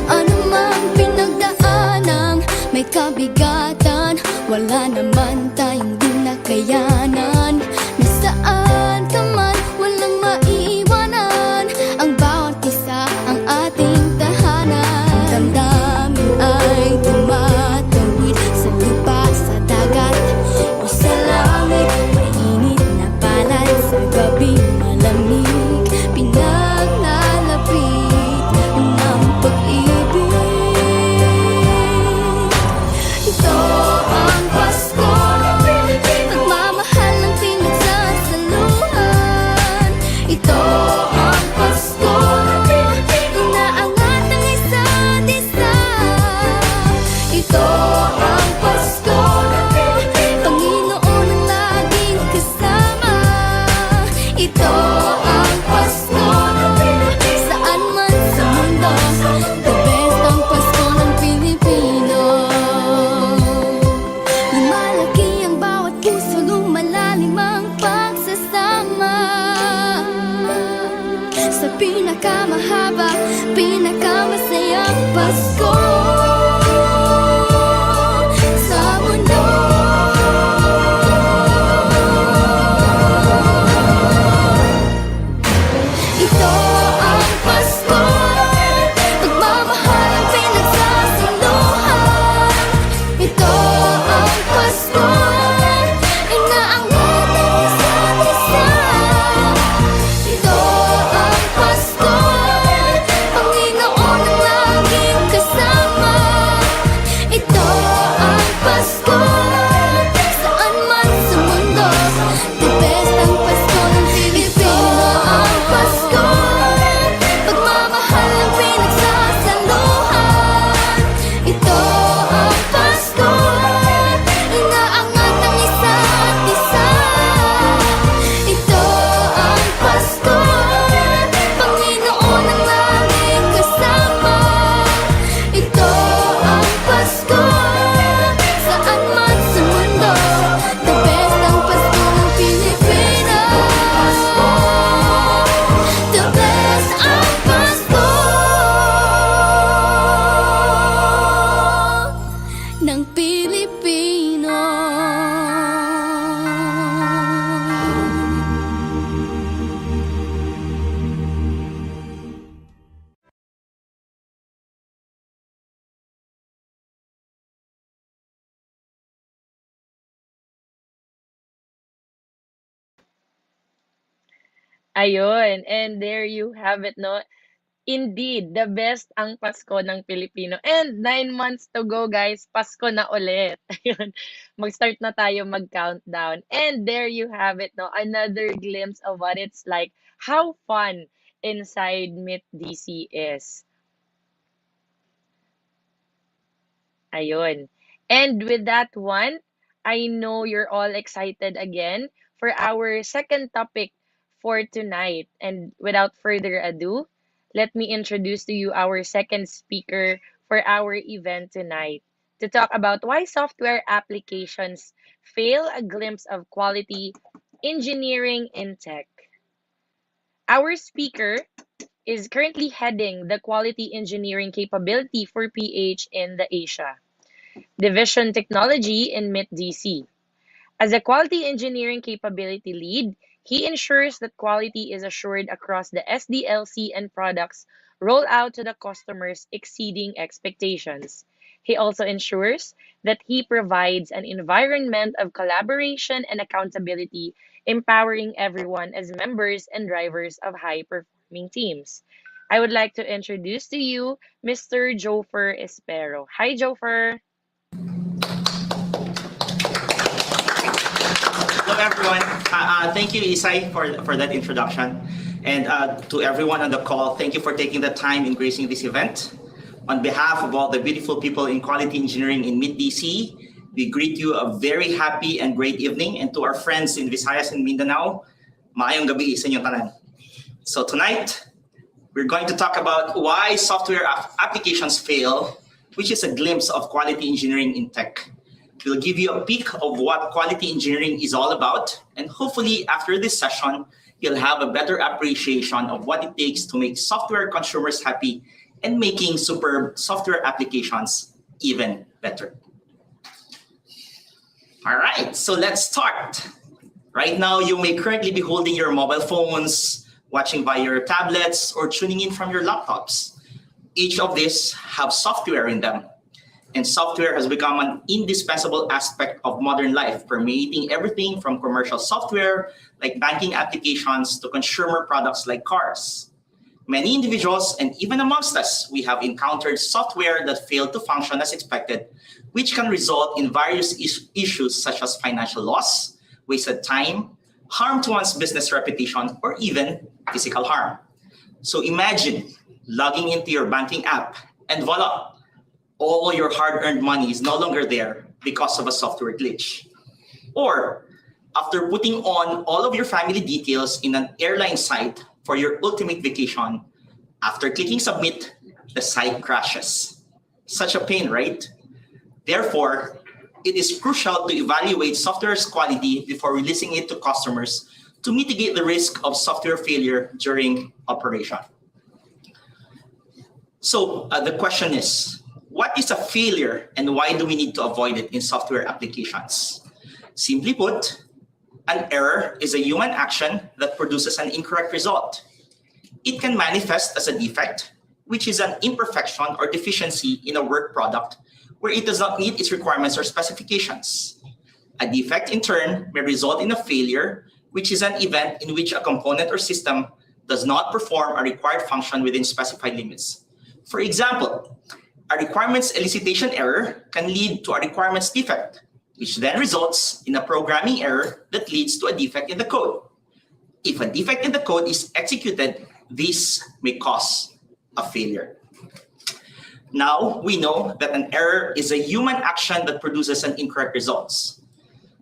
Ano mang pinagdaanang may kabigatan, wala naman tayong di nakayanan. Nasaan ka man, walang maiiwanan, ang bawat isa ang ating tahanan. Damdamin ay tumatawid sa lupa, sa dagat o sa langit. Mainit na palad sa gabi, malamig, pinaglalapit ng pag-ibig. Ito ang Pasko, pagmamahal ang pinagsasaluhan. Ito ang Pasko, inaangat ng isa't isa. Ito ang Pasko, Panginoon ang laging kasama. Ito ang Pasko, saan man sa mundo, the best ang Pasko ng Pilipino. Lumalaki ang bawat puso, lumalalim ang pagsasama. Sa pinakamahaba, pinakamasayang Pasko sa mundo. Ito ang Pasko, pagmamahal ang pinagsasaluhan. Ito ang Pasko, inaangat ng isa't isa. Ito ang Pasko, Panginoon ang laging kasama. Ito ang Pasko, saan man sa mundo, the best ang Pasko ng Pilipino. Ang Pasko, pagmamahal ang pinagsasaluhan. Ito ang Pasko, inaangat ng isa't isa. Ito ang Pasko, Panginoon ang laging kasama. Ito ang Pasko, saan man sa mundo, the best ang Pasko ng Pilipinas. The best ang Pasko ng Pilipino. Ayun, and there you have it, no? Indeed, the best ang Pasko ng Pilipino. And 9 months to go, guys. Pasko na ulit. Ayun. Mag-start na tayo mag-countdown. And there you have it, no? Another glimpse of what it's like. How fun inside Meet DC is. Ayun. And with that one, I know you're all excited again for our second topic for tonight. And without further ado, let me introduce to you our second speaker for our event tonight to talk about why software applications fail, a glimpse of quality engineering in tech. Our speaker is currently heading the quality engineering capability for PH in the Asia Division Technology in MIT DC. As a quality engineering capability lead, he ensures that quality is assured across the SDLC and products roll out to the customers exceeding expectations. He also ensures that he provides an environment of collaboration and accountability, empowering everyone as members and drivers of high performing teams. I would like to introduce to you Mr. Joefer Espero. Hi, Joefer. Hello, everyone. Thank you, Isai, for that introduction. And to everyone on the call, thank you for taking the time in gracing this event. On behalf of all the beautiful people in quality engineering in Mid-DC, we greet you a very happy and great evening. And to our friends in Visayas and Mindanao, maayong gabi sa inyong tanan. So tonight, we're going to talk about why software applications fail, which is a glimpse of quality engineering in tech. We'll give you a peek of what quality engineering is all about, and hopefully after this session, you'll have a better appreciation of what it takes to make software consumers happy and making superb software applications even better. All right, so let's start. Right now, you may currently be holding your mobile phones, watching via your tablets, or tuning in from your laptops. Each of these have software in them. And software has become an indispensable aspect of modern life, permeating everything from commercial software like banking applications to consumer products like cars. Many individuals, and even amongst us, we have encountered software that failed to function as expected, which can result in various issues such as financial loss, wasted time, harm to one's business reputation, or even physical harm. So imagine logging into your banking app and voila, all your hard-earned money is no longer there because of a software glitch. Or after putting on all of your family details in an airline site for your ultimate vacation, after clicking submit, the site crashes. Such a pain, right? Therefore, it is crucial to evaluate software's quality before releasing it to customers to mitigate the risk of software failure during operation. So the question is, what is a failure and why do we need to avoid it in software applications? Simply put, an error is a human action that produces an incorrect result. It can manifest as a defect, which is an imperfection or deficiency in a work product where it does not meet its requirements or specifications. A defect, in turn, may result in a failure, which is an event in which a component or system does not perform a required function within specified limits. For example, a requirements elicitation error can lead to a requirements defect, which then results in a programming error that leads to a defect in the code. If a defect in the code is executed, this may cause a failure. Now we know that an error is a human action that produces an incorrect results.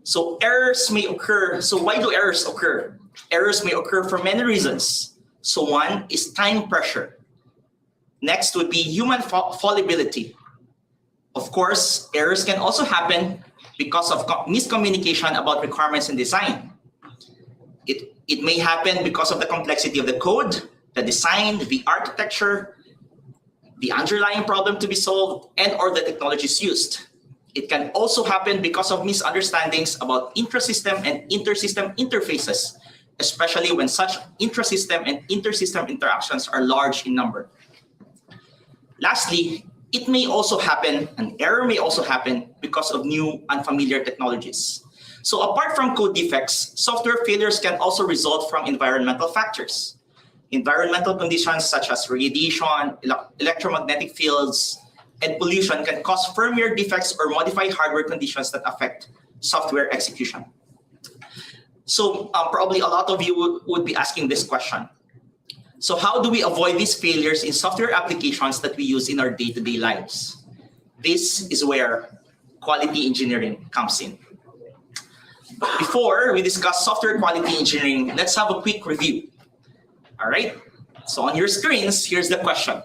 So errors may occur. So why do errors occur? Errors may occur for many reasons. So one is time pressure. Next would be human fallibility. Of course, errors can also happen because of miscommunication about requirements and design. It may happen because of the complexity of the code, the design, the architecture, the underlying problem to be solved, and or the technologies used. It can also happen because of misunderstandings about intrasystem and intersystem interfaces, especially when such intrasystem and intersystem interactions are large in number. Lastly, it may also happen, an error may also happen because of new unfamiliar technologies. So apart from code defects, software failures can also result from environmental factors. Environmental conditions such as radiation, electromagnetic fields, and pollution can cause firmware defects or modify hardware conditions that affect software execution. So probably a lot of you would be asking this question. So how do we avoid these failures in software applications that we use in our day-to-day lives? This is where quality engineering comes in. But before we discuss software quality engineering, let's have a quick review. All right, so on your screens, here's the question.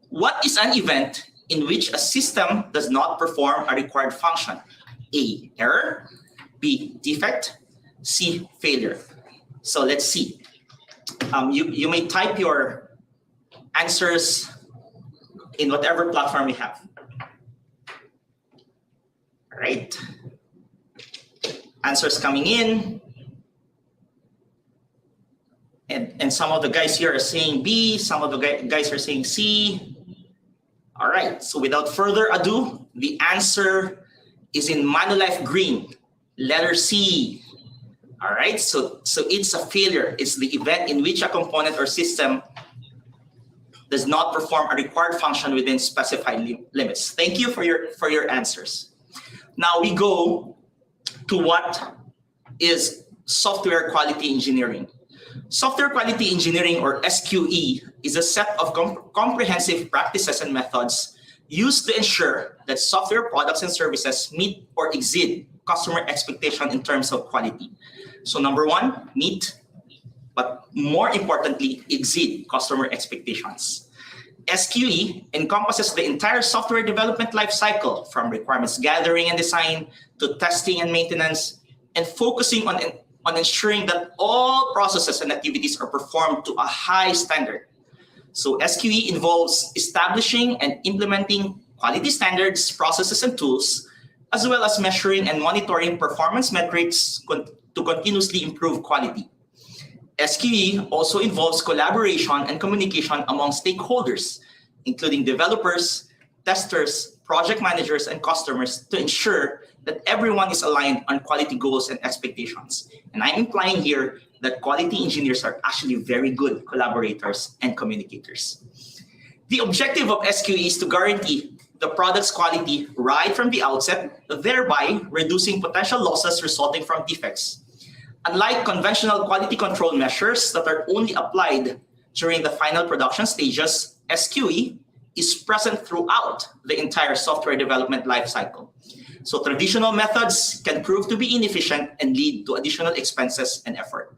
What is an event in which a system does not perform a required function? A, error, B, defect, C, failure. So let's see. You may type your answers in whatever platform we have. All right. Answers coming in. And some of the guys here are saying B, some of the guys are saying C. All right, so without further ado, the answer is in Manulife green, letter C. All right, so it's a failure. It's the event in which a component or system does not perform a required function within specified limits. Thank you for your answers. Now we go to what is software quality engineering. Software quality engineering, or SQE, is a set of comprehensive practices and methods used to ensure that software products and services meet or exceed customer expectation in terms of quality. So number one, meet, but more importantly, exceed customer expectations. SQE encompasses the entire software development lifecycle, from requirements gathering and design to testing and maintenance, and focusing on ensuring that all processes and activities are performed to a high standard. So SQE involves establishing and implementing quality standards, processes, and tools, as well as measuring and monitoring performance metrics to continuously improve quality. SQE also involves collaboration and communication among stakeholders, including developers, testers, project managers, and customers, to ensure that everyone is aligned on quality goals and expectations. And I'm implying here that quality engineers are actually very good collaborators and communicators. The objective of SQE is to guarantee the product's quality right from the outset, thereby reducing potential losses resulting from defects. Unlike conventional quality control measures that are only applied during the final production stages, SQE is present throughout the entire software development lifecycle. So traditional methods can prove to be inefficient and lead to additional expenses and effort.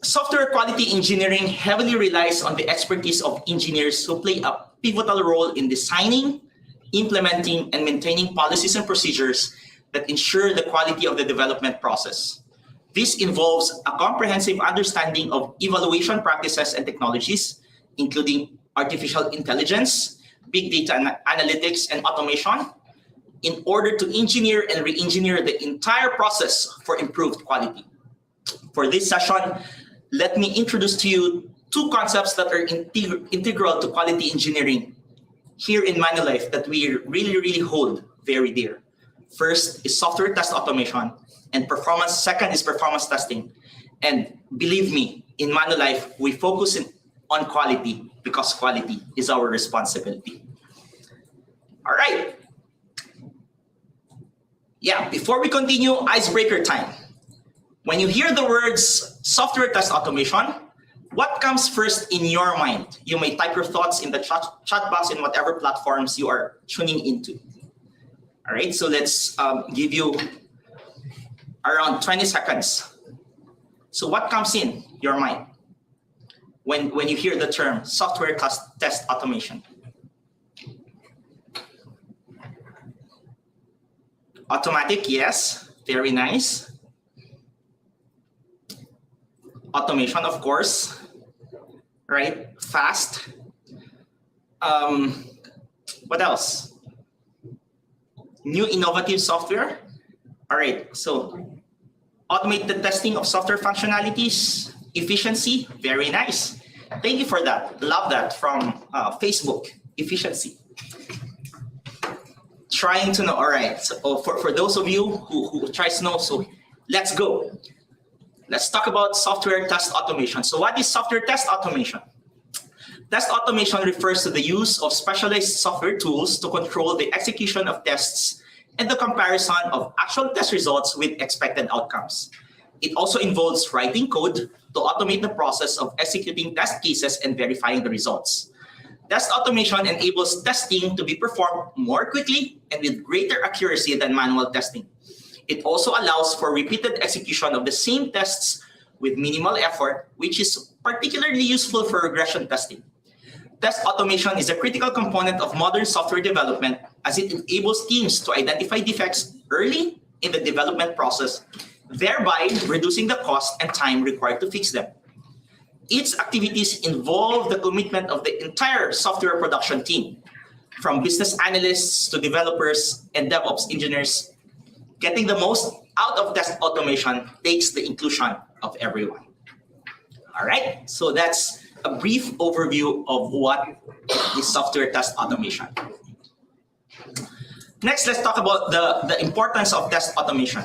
Software quality engineering heavily relies on the expertise of engineers who play a pivotal role in designing, implementing, and maintaining policies and procedures that ensure the quality of the development process. This involves a comprehensive understanding of evaluation practices and technologies, including artificial intelligence, big data analytics, and automation, in order to engineer and re-engineer the entire process for improved quality. For this session, let me introduce to you two concepts that are integral to quality engineering here in Manulife that we really hold very dear. First is software test automation, and second is performance testing. And believe me, in Manulife, we focus on quality because quality is our responsibility. All right. Yeah, before we continue, icebreaker time. When you hear the words software test automation, what comes first in your mind? You may type your thoughts in the chat box in whatever platforms you are tuning into. All right, so let's give you around 20 seconds. So what comes in your mind when you hear the term software test automation? Automatic, yes, very nice. Automation, of course, right? Fast. What else? New innovative software. All right, so automate the testing of software functionalities. Efficiency, very nice. Thank you for that. Love that from Facebook. Efficiency. Trying to know. All right, so for those of you who tries to know, so let's go. Let's talk about software test automation. So what is software test automation? Test automation refers to the use of specialized software tools to control the execution of tests and the comparison of actual test results with expected outcomes. It also involves writing code to automate the process of executing test cases and verifying the results. Test automation enables testing to be performed more quickly and with greater accuracy than manual testing. It also allows for repeated execution of the same tests with minimal effort, which is particularly useful for regression testing. Test automation is a critical component of modern software development as it enables teams to identify defects early in the development process, thereby reducing the cost and time required to fix them. Its activities involve the commitment of the entire software production team, from business analysts to developers and DevOps engineers. Getting the most out of test automation takes the inclusion of everyone. All right, so that's a brief overview of what is software test automation. Next, let's talk about the importance of test automation.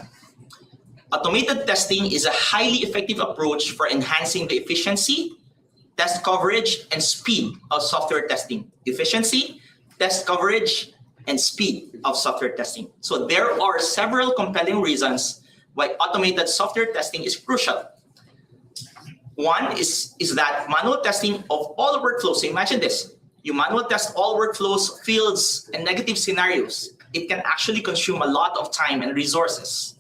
Automated testing is a highly effective approach for enhancing the efficiency, test coverage, and speed of software testing. Efficiency, test coverage, and speed of software testing. So there are several compelling reasons why automated software testing is crucial. One is that manual testing of all workflows. So imagine this. You manual test all workflows, fields, and negative scenarios. It can actually consume a lot of time and resources.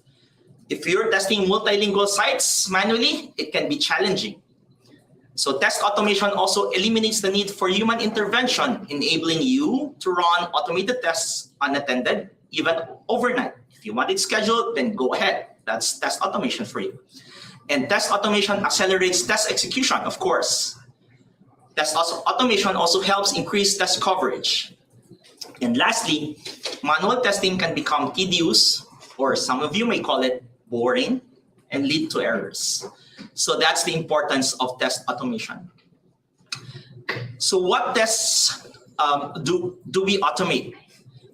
If you're testing multilingual sites manually, it can be challenging. So test automation also eliminates the need for human intervention, enabling you to run automated tests unattended, even overnight. If you want it scheduled, then go ahead. That's test automation for you. And test automation accelerates test execution, of course. Test automation also helps increase test coverage. And lastly, manual testing can become tedious, or some of you may call it boring, and lead to errors. So that's the importance of test automation. So what tests do we automate?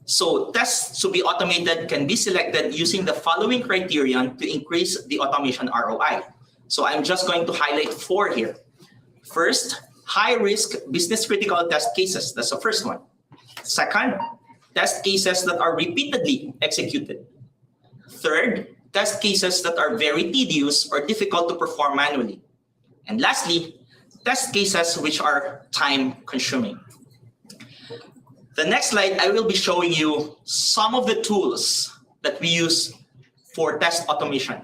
So tests to be automated can be selected using the following criterion to increase the automation ROI. So I'm just going to highlight 4 here. First, high-risk business-critical test cases. That's the first one. Second, test cases that are repeatedly executed. Third, test cases that are very tedious or difficult to perform manually. And lastly, test cases which are time-consuming. The next slide, I will be showing you some of the tools that we use for test automation.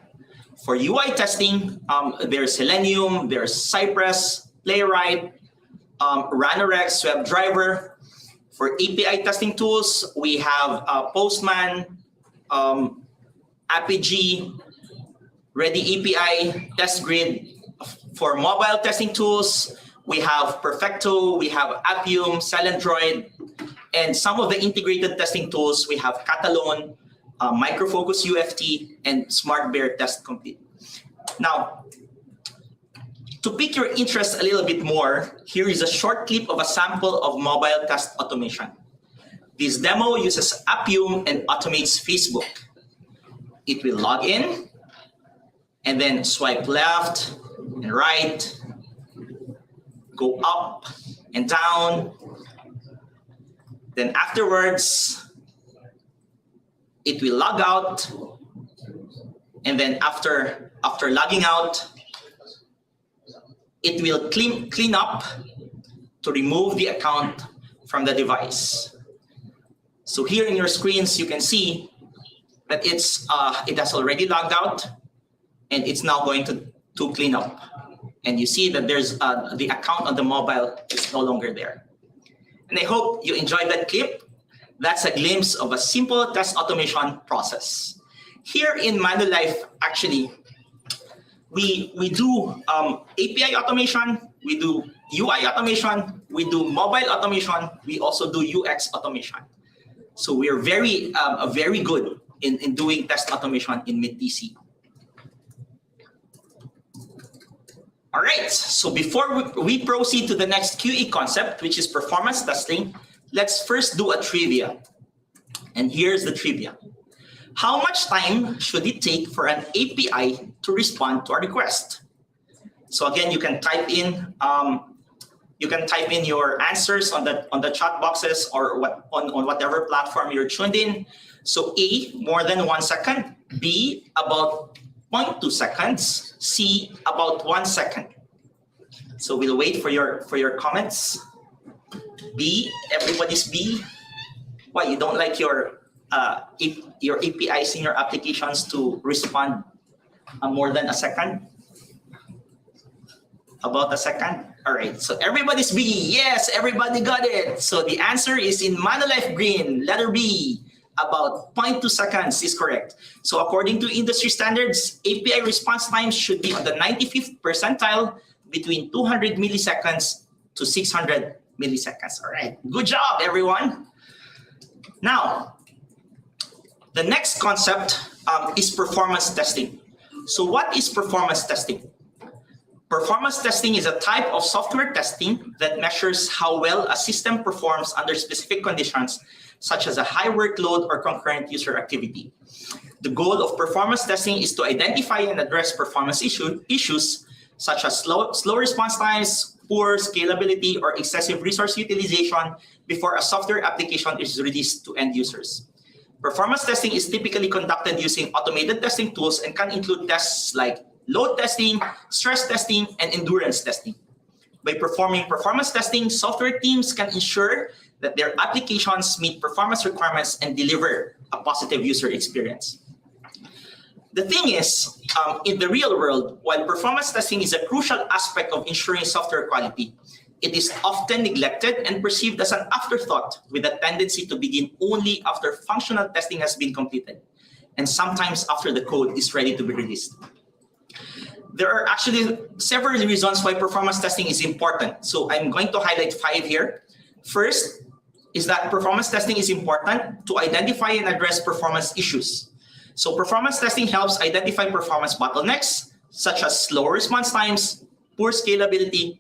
For UI testing, there's Selenium, there's Cypress, Playwright, Ranorex, WebDriver. For API testing tools, we have Postman, Apigee, Ready API, TestGrid. For mobile testing tools, we have Perfecto, we have Appium, Silentdroid, and some of the integrated testing tools, we have Catalone, Microfocus UFT, and SmartBear Test Complete. Now, to pique your interest a little bit more, here is a short clip of a sample of mobile test automation. This demo uses Appium and automates Facebook. It will log in and then swipe left and right, go up and down. Then afterwards, it will log out. And then after logging out, it will clean up to remove the account from the device. So here in your screens, you can see that it has already logged out, and it's now going to clean up. And you see that there's the account on the mobile is no longer there. And I hope you enjoyed that clip. That's a glimpse of a simple test automation process. Here in Manulife, actually, we do API automation, we do UI automation, we do mobile automation, we also do UX automation. So we're very good in doing test automation in MidTC. All right, so before we proceed to the next QE concept, which is performance testing, let's first do a trivia. And here's the trivia. How much time should it take for an API to respond to a request? So again, you can type in your answers on the chat boxes or on whatever platform you're tuned in. So A, more than 1 second. B, about 0.2 seconds. C, about 1 second. So we'll wait for your comments. B, everybody's B. Why, you don't like your APIs in your applications to respond more than a second? About a second? All right, so everybody's B. Yes, everybody got it. So the answer is in Manulife green, letter B. About 0.2 seconds is correct. So according to industry standards, API response times should be on the 95th percentile, between 200 milliseconds to 600 milliseconds. All right, good job, everyone. Now, the next concept is performance testing. So what is performance testing? Performance testing is a type of software testing that measures how well a system performs under specific conditions, such as a high workload or concurrent user activity. The goal of performance testing is to identify and address performance issues such as slow response times, poor scalability, or excessive resource utilization before a software application is released to end users. Performance testing is typically conducted using automated testing tools and can include tests like load testing, stress testing, and endurance testing. By performing performance testing, software teams can ensure that their applications meet performance requirements and deliver a positive user experience. The thing is, in the real world, while performance testing is a crucial aspect of ensuring software quality, it is often neglected and perceived as an afterthought with a tendency to begin only after functional testing has been completed, and sometimes after the code is ready to be released. There are actually several reasons why performance testing is important. So I'm going to highlight 5 here. First is that performance testing is important to identify and address performance issues. So performance testing helps identify performance bottlenecks, such as slow response times, poor scalability,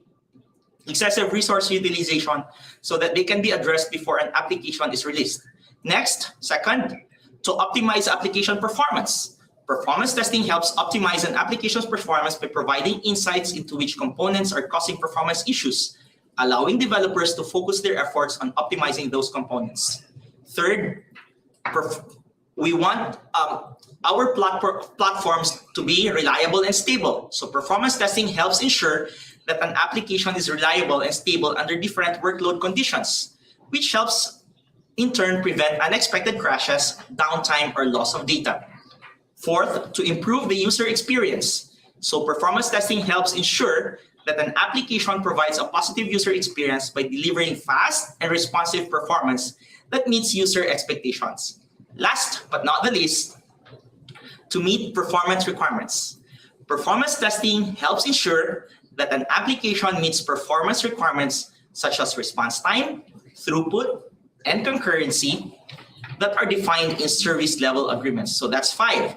excessive resource utilization, so that they can be addressed before an application is released. Next, second, to optimize application performance. Performance testing helps optimize an application's performance by providing insights into which components are causing performance issues, allowing developers to focus their efforts on optimizing those components. Third, we want our platforms to be reliable and stable. So performance testing helps ensure that an application is reliable and stable under different workload conditions, which helps in turn prevent unexpected crashes, downtime, or loss of data. Fourth, to improve the user experience. So performance testing helps ensure that an application provides a positive user experience by delivering fast and responsive performance that meets user expectations. Last but not the least, to meet performance requirements. Performance testing helps ensure that an application meets performance requirements such as response time, throughput, and concurrency that are defined in service level agreements. So that's 5.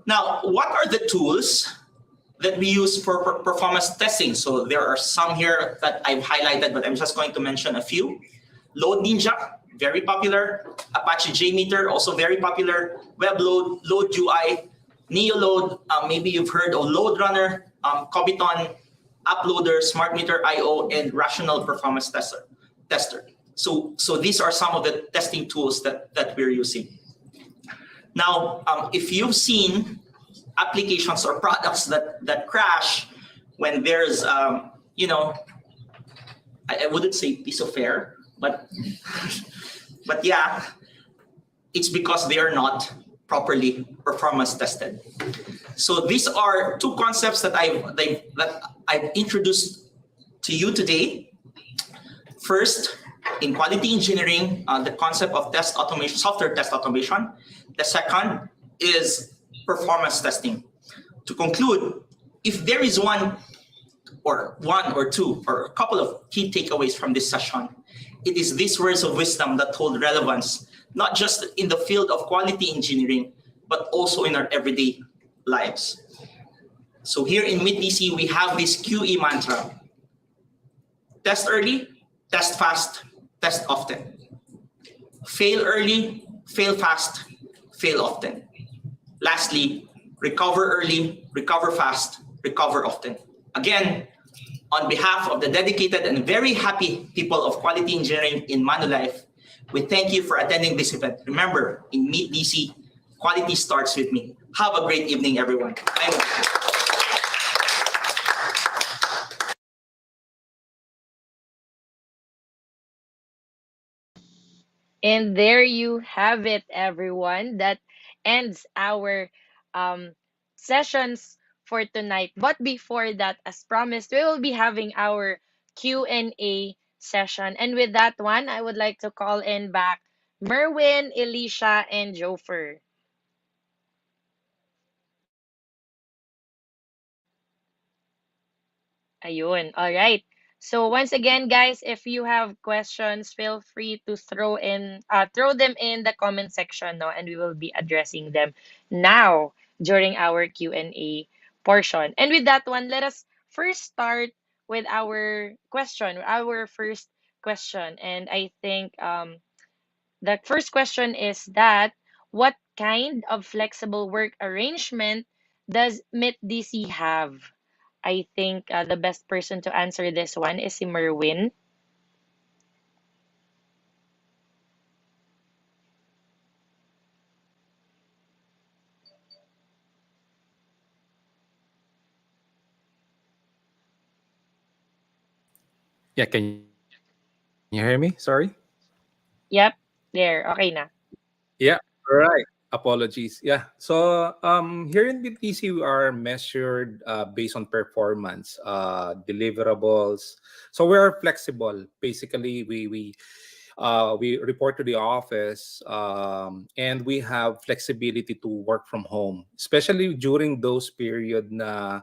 Now, what are the tools that we use for performance testing? So there are some here that I've highlighted, but I'm just going to mention a few. Load Ninja, very popular. Apache JMeter, also very popular. WebLoad, Load UI, NeoLoad, maybe you've heard of Load Runner, Cobiton, Uploader, Smart Meter IO, and Rational Performance Tester. So these are some of the testing tools that we're using. Now, if you've seen applications or products that crash when there's, I wouldn't say piece of air, but yeah, it's because they are not properly performance tested. So these are 2 concepts that I've introduced to you today. First, in quality engineering, the concept of test automation, software test automation. The second is performance testing. To conclude, if there is one or 2 or a couple of key takeaways from this session, it is these words of wisdom that hold relevance, not just in the field of quality engineering, but also in our everyday lives. So here in MidDC, we have this QE mantra: test early, test fast, test often. Fail early, fail fast, fail often. Lastly, recover early, recover fast, recover often. Again, on behalf of the dedicated and very happy people of quality engineering in Manulife, we thank you for attending this event. Remember, in Meet DC, quality starts with me. Have a great evening, everyone. And there you have it, everyone. That ends our um, sessions for tonight. But before that, as promised, we will be having our Q&A session. And with that one, I would like to call in back Merwin, Elisha, and Joefer. Ayun. All right. So once again, guys, if you have questions, feel free to throw them in the comment section, no, and we will be addressing them now during our Q&A portion. And with that one, let us first start with our first question. And I think the first question is that what kind of flexible work arrangement does MIT-DC have? I think the best person to answer this one is si Merwin. Yeah, can you hear me? Sorry. Yep, there. Okay na. Yeah, right. Apologies. Yeah. So here in BTC, we are measured based on performance, deliverables. So we are flexible. Basically, we report to the office, and we have flexibility to work from home, especially during those period na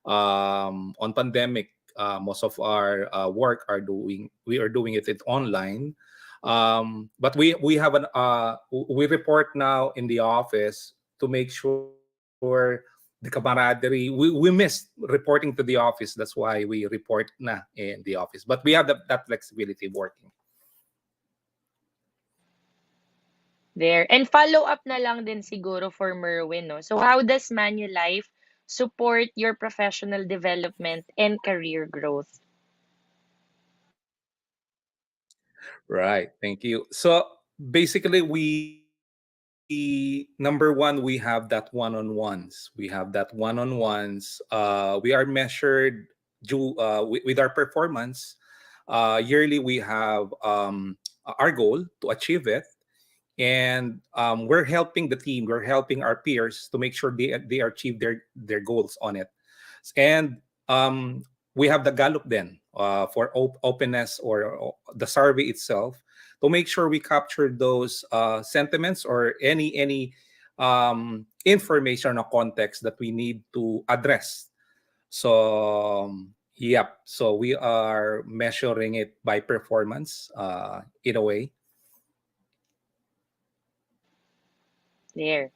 on pandemic. Most of our work we are doing it online, but we have an we report now in the office to make sure the camaraderie, we miss reporting to the office. That's why we report na in the office, but we have that flexibility working. There. And follow up na lang din siguro for Merwin, no? So how does Manulife support your professional development and career growth? Right. Thank you. So basically, number one, we have that one-on-ones. We have that one-on-ones. We are measured with our performance. Yearly, we have our goal to achieve it, and we're helping the team. We're helping our peers to make sure they achieve their goals on it. And we have the Gallup then for openness, or the survey itself, to make sure we capture those sentiments or any information or context that we need to address. So yep, so we are measuring it by performance in a way. There.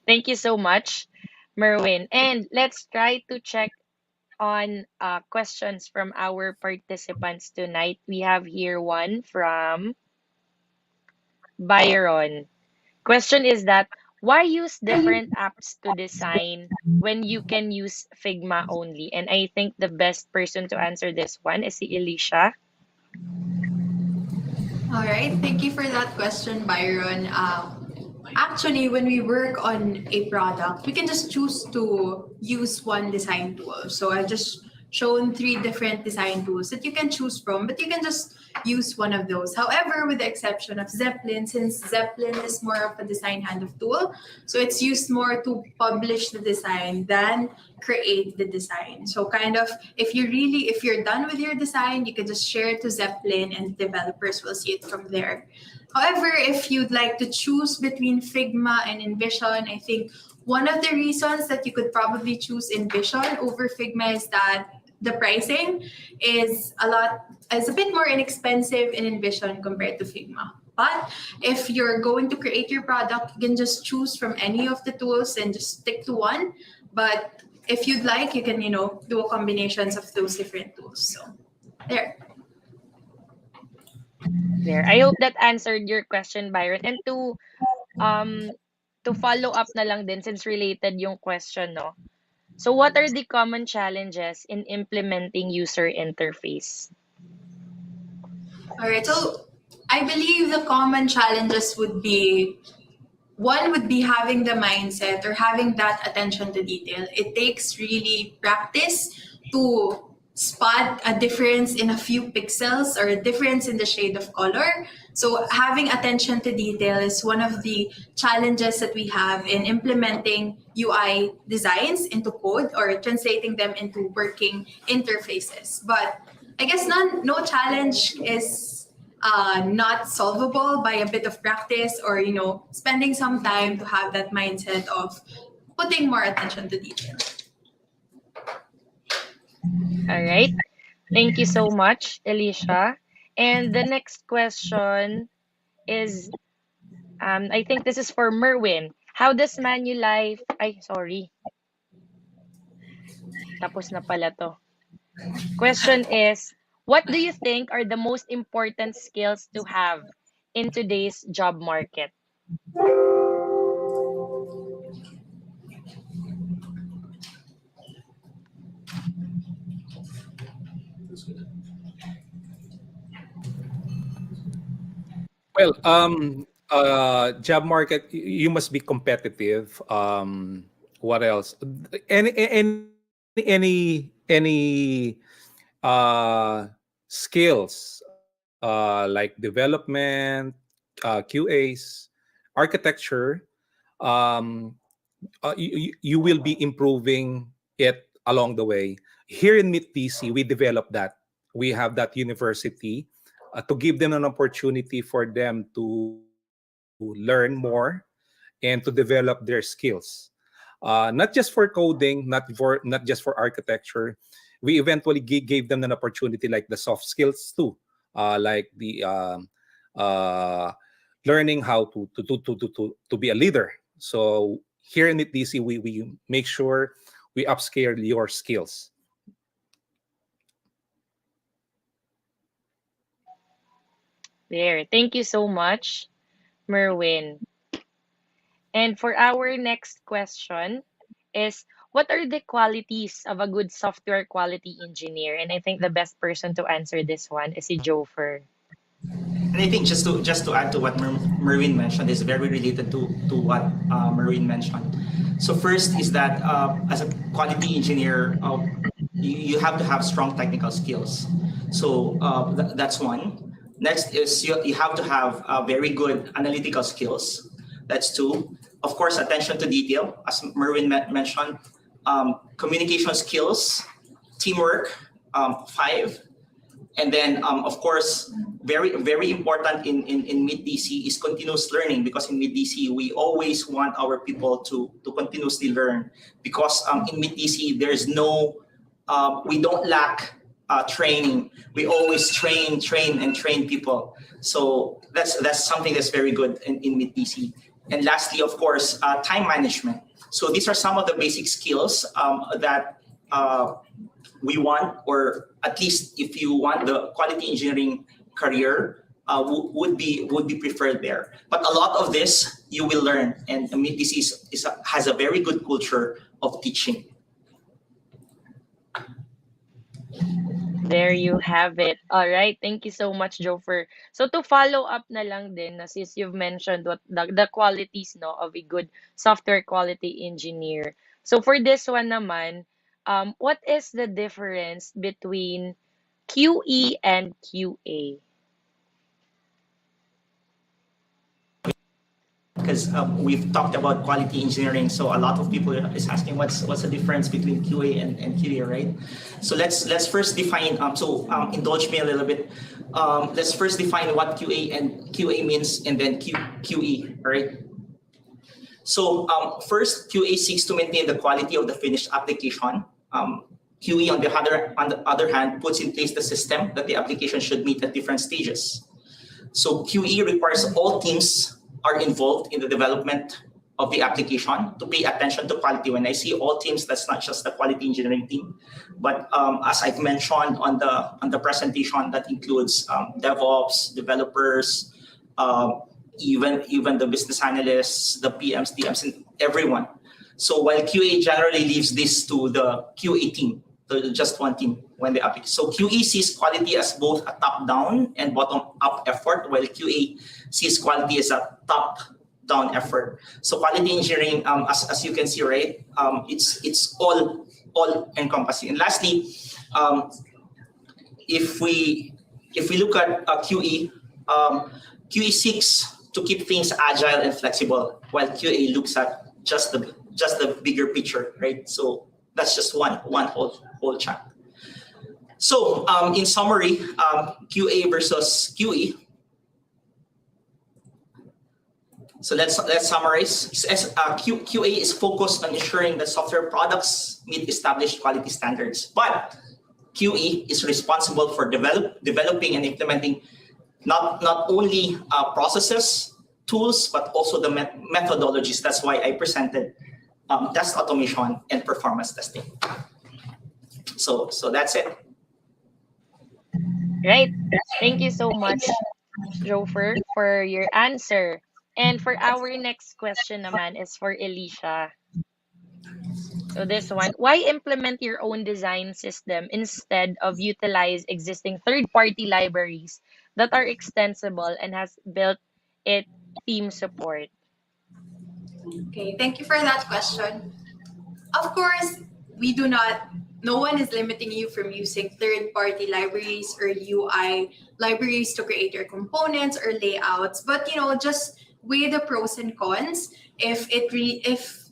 Thank you so much, Merwin. And let's try to check on questions from our participants tonight. We have here one from Byron. Question is that why use different apps to design when you can use Figma only? And I think the best person to answer this one is si Elisha. All right, thank you for that question, Byron. Actually, when we work on a product, we can just choose to use one design tool. So I've just shown 3 different design tools that you can choose from, but you can just use one of those. However, with the exception of Zeppelin, since Zeppelin is more of a design hand of tool, so it's used more to publish the design than create the design. So kind of, if you're done with your design, you can just share it to Zeppelin and developers will see it from there. However, if you'd like to choose between Figma and InVision, I think one of the reasons that you could probably choose InVision over Figma is that the pricing is a bit more inexpensive in InVision compared to Figma. But if you're going to create your product, you can just choose from any of the tools and just stick to one. But if you'd like, you can, do a combinations of those different tools. So there. There. I hope that answered your question, Byron. And to follow up na lang din since related yung question, no? So what are the common challenges in implementing user interface? All right. So I believe the common challenges would be having the mindset or having that attention to detail. It takes really practice to spot a difference in a few pixels or a difference in the shade of color. So having attention to detail is one of the challenges that we have in implementing UI designs into code or translating them into working interfaces. But I guess no challenge is not solvable by a bit of practice or spending some time to have that mindset of putting more attention to detail. All right. Thank you so much, Elisha. And the next question is, I think this is for Merwin. How does Manulife, ay, sorry, tapos na pala to. Question is, what do you think are the most important skills to have in today's job market? Well, job market, you must be competitive. What else? Any skills like development, QAs, architecture. Um, you will be improving it along the way. Here in Meet DC, we develop that. We have that university to give them an opportunity for them to learn more and to develop their skills. Not just for coding, not just for architecture. We eventually gave them an opportunity like the soft skills too, like the uh, learning how to be a leader. So here in DC, we make sure we upscale your skills. There. Thank you so much, Merwin. And for our next question is, what are the qualities of a good software quality engineer? And I think the best person to answer this one is si Joefer. And I think just to add to what Merwin mentioned is very related to what Merwin mentioned. So first is that as a quality engineer, you have to have strong technical skills. So that's one. Next is you have to have very good analytical skills. That's two. Of course, attention to detail, as Merwin mentioned. Communication skills, teamwork, five. And then, of course, very important in Meet DC is continuous learning, because in Meet DC, we always want our people to continuously learn, because in Meet DC, there's no, we don't lack training. We always train people. So that's something that's very good in Meet DC. And lastly, of course, time management. So these are some of the basic skills that we want, or at least if you want the quality engineering career, would be preferred there. But a lot of this you will learn, and MITDC has a very good culture of teaching. There you have it. All right. Thank you so much, Joefer. So to follow up na lang din, na since you've mentioned what the qualities no of a good software quality engineer. So for this one naman, what is the difference between QE and QA? Because we've talked about quality engineering, so a lot of people is asking what's the difference between QA and QA, right? So let's first define. Indulge me a little bit. Let's first define what QA means, and then QE, right? So first, QA seeks to maintain the quality of the finished application. QE, on the other hand, puts in place the system that the application should meet at different stages. So QE requires all teams are involved in the development of the application to pay attention to quality. When I say all teams, that's not just the quality engineering team, but as I've mentioned on the presentation, that includes DevOps, developers, even the business analysts, the PMs, DMs, and everyone. So while QA generally leaves this to the QA team, just one team when they apply. So QE sees quality as both a top-down and bottom-up effort, while QA sees quality as a top-down effort. So quality engineering, as you can see, right, it's all encompassing. And lastly, if we look at QE, QE seeks to keep things agile and flexible, while QA looks at just the bigger picture, right? So that's just one whole chunk. So in summary, QA versus QE. So let's summarize. QA is focused on ensuring that software products meet established quality standards, but QE is responsible for developing and implementing not only processes, tools, but also the methodologies. That's why I presented test automation and performance testing. So that's it. Right. Thank you so much, Joefer, for your answer. And for our next question naman is for Elisha. So this one, why implement your own design system instead of utilize existing third-party libraries that are extensible and has built it team support? Okay, thank you for that question. Of course, no one is limiting you from using third-party libraries or UI libraries to create your components or layouts. But just weigh the pros and cons. If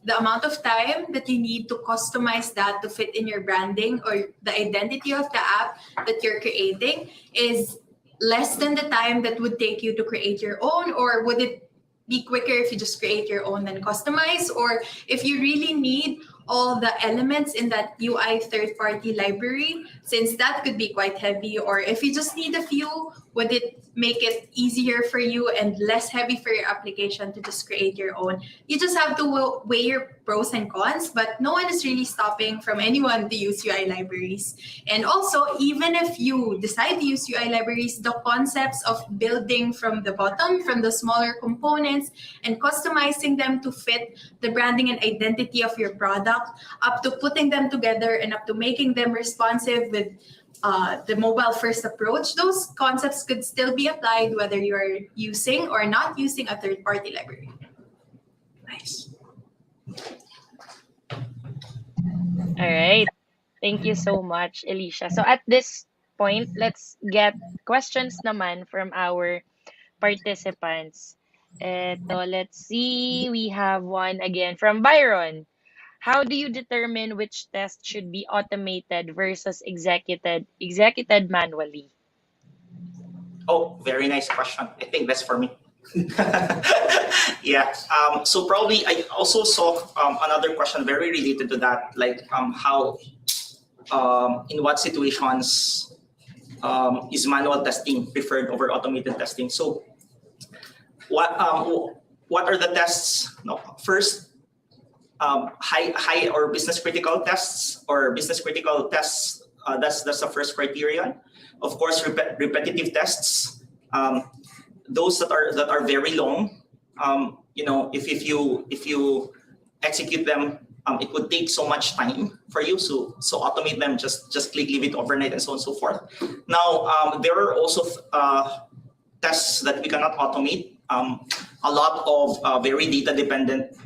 the amount of time that you need to customize that to fit in your branding or the identity of the app that you're creating is less than the time that would take you to create your own, or would it be quicker if you just create your own and customize? Or if you really need all the elements in that UI third-party library, since that could be quite heavy, or if you just need a few, would it make it easier for you and less heavy for your application to just create your own? You just have to weigh your pros and cons, but no one is really stopping from anyone to use UI libraries. And also, even if you decide to use UI libraries, the concepts of building from the bottom, from the smaller components, and customizing them to fit the branding and identity of your product, up to putting them together and up to making them responsive with the mobile first approach, those concepts could still be applied whether you are using or not using a third-party library. Nice. All right. Thank you so much, Elisha. So at this point, let's get questions naman from our participants. Let's see. We have one again from Byron. How do you determine which test should be automated versus executed manually? Oh, very nice question. I think that's for me. Yeah. So probably I also saw another question very related to that, like how in what situations is manual testing preferred over automated testing? So what are the tests? No, first, high or business critical tests or business critical tests. That's the first criterion. Of course, repetitive tests. Those that are very long. If you execute them, it would take so much time for you. So automate them. Just leave it overnight and so on and so forth. Now there are also tests that we cannot automate. A lot of very data dependent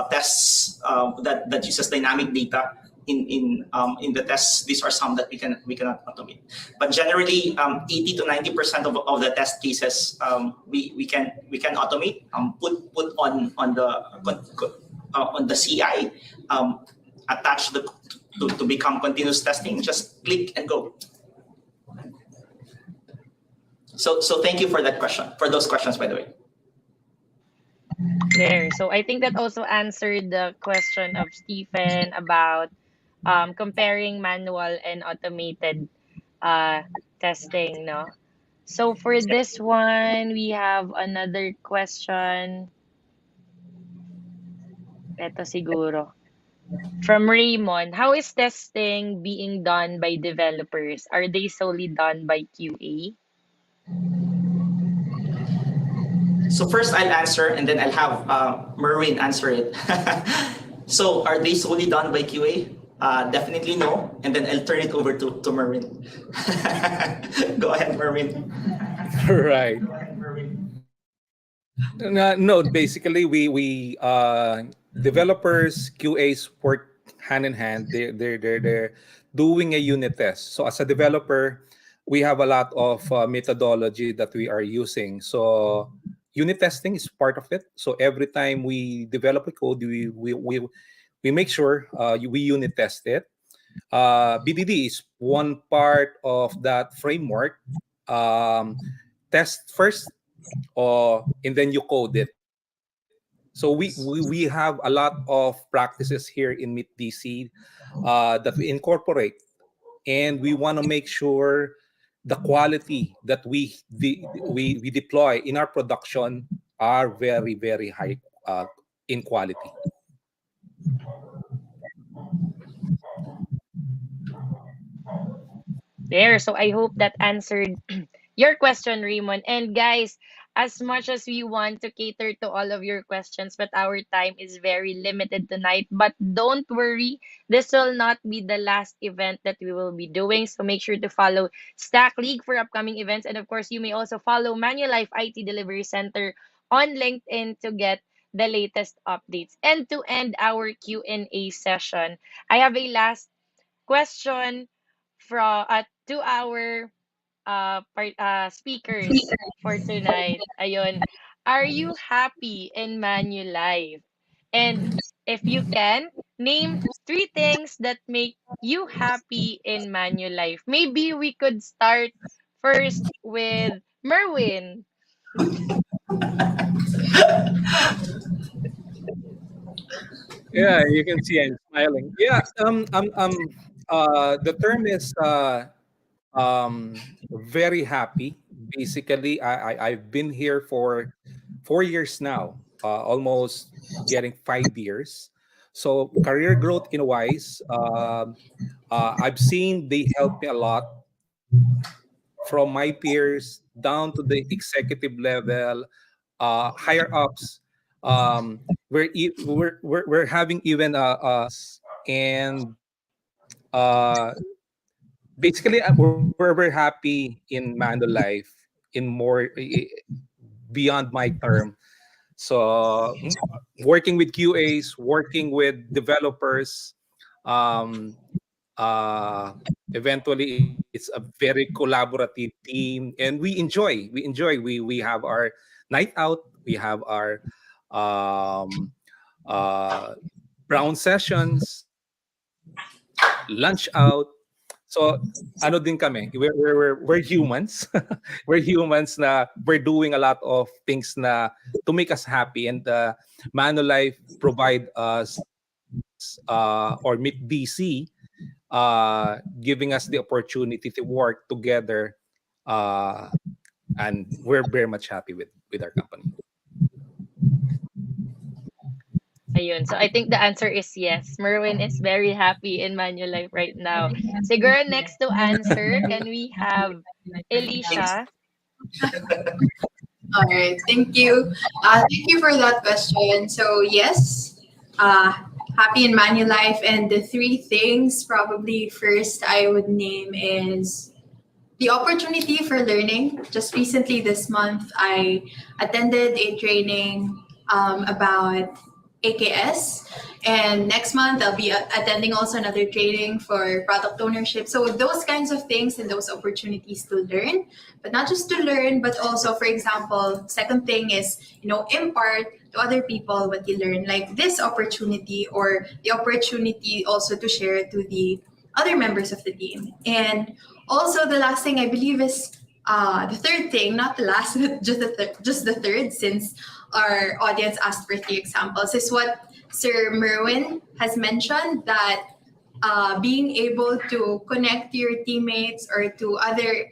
tests that uses dynamic data in the tests. These are some that we cannot automate. But generally, 80 to 90% of the test cases we can automate. Put on the CI, attach to become continuous testing. Just click and go. So thank you for that question. For those questions, by the way. There. So I think that also answered the question of Stephen about comparing manual and automated testing, no? So for this one, we have another question. Ito siguro. From Raymond, how is testing being done by developers? Are they solely done by QA? So first I'll answer and then I'll have Merwin answer it. So are they solely done by QA? Definitely no. And then I'll turn it over to Merwin. Go ahead, Merwin. Right. No, basically we developers, QAs work hand in hand. They're doing a unit test. So as a developer, we have a lot of methodology that we are using. So unit testing is part of it. So every time we develop a code, we make sure we unit test it. BDD is one part of that framework. Test first, and then you code it. So we have a lot of practices here in Meet DC that we incorporate and we want to make sure the quality that we deploy in our production are very, very high in quality. There. So I hope that answered your question, Raymond. And guys, as much as we want to cater to all of your questions, but our time is very limited tonight. But don't worry, this will not be the last event that we will be doing. So make sure to follow Stack League for upcoming events. And of course, you may also follow Manulife IT Delivery Center on LinkedIn to get the latest updates. And to end our Q&A session, I have a last question from to our speakers for tonight. Ayun. Are you happy in Manulife? And if you can, name three things that make you happy in Manulife. Maybe we could start first with Merwin. Yeah, you can see I'm smiling. Yeah, the term is um, very happy. Basically, I've been here for 4 years now, almost getting 5 years. So career growth in wise, I've seen they help me a lot from my peers down to the executive level, higher ups. We're having even and uh, basically we're very happy in Manulife in more beyond my term. So working with QAs, working with developers, um, uh, eventually it's a very collaborative team, and we have our night out, we have our um, uh, brown sessions, lunch out. So ano din kami, we're humans. We're humans na we're doing a lot of things na to make us happy, and Manulife provide us or Meet DC giving us the opportunity to work together, and we're very much happy with our company. Ayun. So I think the answer is yes. Merwin is very happy in Manulife right now. Siguro next to answer, can we have Elisha? All right, thank you. Thank you for that question. So yes, happy in Manulife, and the three things probably first I would name is the opportunity for learning. Just recently this month, I attended a training about AKS. And next month, I'll be attending also another training for product ownership. So those kinds of things and those opportunities to learn, but not just to learn, but also, for example, second thing is, impart to other people what you learn, like this opportunity or the opportunity also to share to the other members of the team. And also the last thing I believe is the third thing, not the last, but just the third, since our audience asked for three examples, is what Sir Merwin has mentioned, that being able to connect to your teammates or to other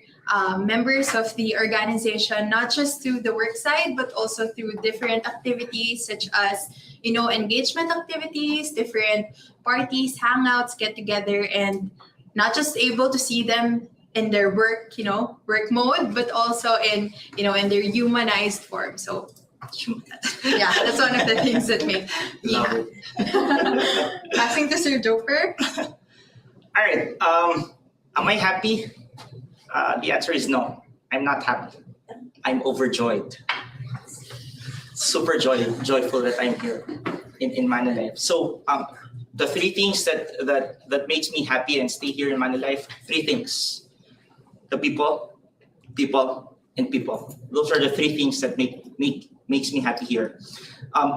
members of the organization, not just through the work side, but also through different activities such as, engagement activities, different parties, hangouts, get together, and not just able to see them in their work, work mode, but also in their humanized form. So yeah, that's one of the things that make me happy. Passing to Sir Joefer. All right. Am I happy? The answer is no. I'm not happy. I'm overjoyed. Super joyful that I'm here in Manulife. So the three things that makes me happy and stay here in Manulife, three things. The people, and people. Those are the three things that makes me happy here.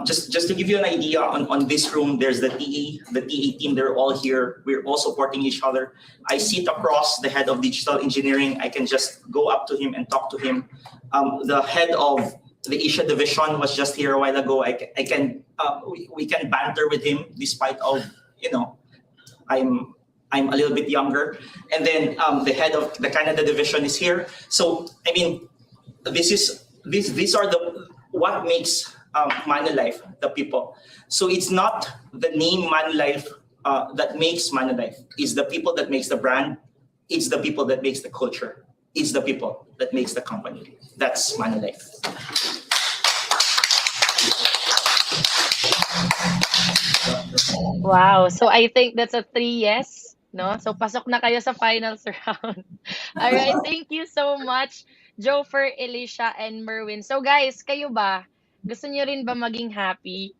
Just to give you an idea, on this room, there's the TA team. They're all here. We're all supporting each other. I sit across the head of digital engineering. I can just go up to him and talk to him. The head of the Asia division was just here a while ago. We can banter with him despite of, I'm I'm a little bit younger. And then the head of the Canada division is here. So, I mean, these are the what makes Manulife the people. So it's not the name Manulife that makes Manulife. It's the people that makes the brand. It's the people that makes the culture. It's the people that makes the company. That's Manulife. Wow. So I think that's a 3 yes, no? So pasok na kayo sa finals round. All right. Thank you so much, Joefer, Elisha, and Merwin. So guys, kayo ba? Gusto niyo rin ba maging happy?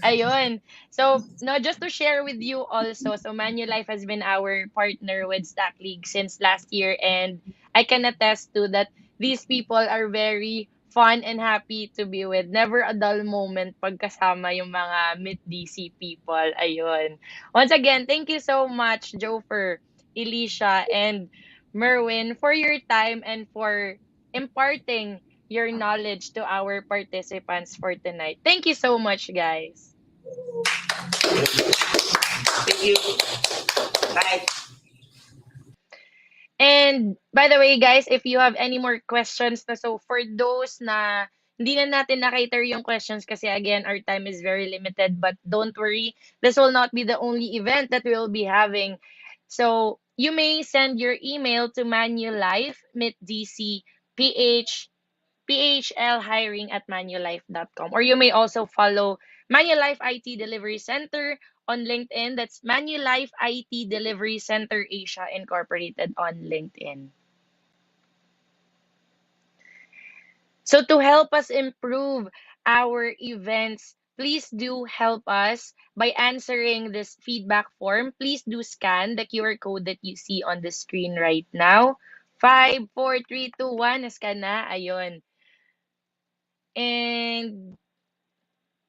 Ayun. So, no, just to share with you also, so Manulife has been our partner with StackLeague since last year, and I can attest to that these people are very fun and happy to be with. Never a dull moment pagkasama yung mga Meet DC people. Ayun. Once again, thank you so much, Joefer, Elisha, and Merwin, for your time and for imparting your knowledge to our participants for tonight. Thank you so much, guys. Thank you. Bye. And by the way, guys, if you have any more questions, so for those na hindi na natin na-cater yung questions kasi again, our time is very limited. But don't worry, this will not be the only event that we'll be having. So you may send your email to Manulife, MITDC, PH, phlhiring@manulife.com. Or you may also follow Manulife IT Delivery Center on LinkedIn. That's Manulife IT Delivery Center Asia Incorporated on LinkedIn. So to help us improve our events, please do help us by answering this feedback form. Please do scan the QR code that you see on the screen right now. 5, 4, 3, 2, 1. Nascan na. Ayun. And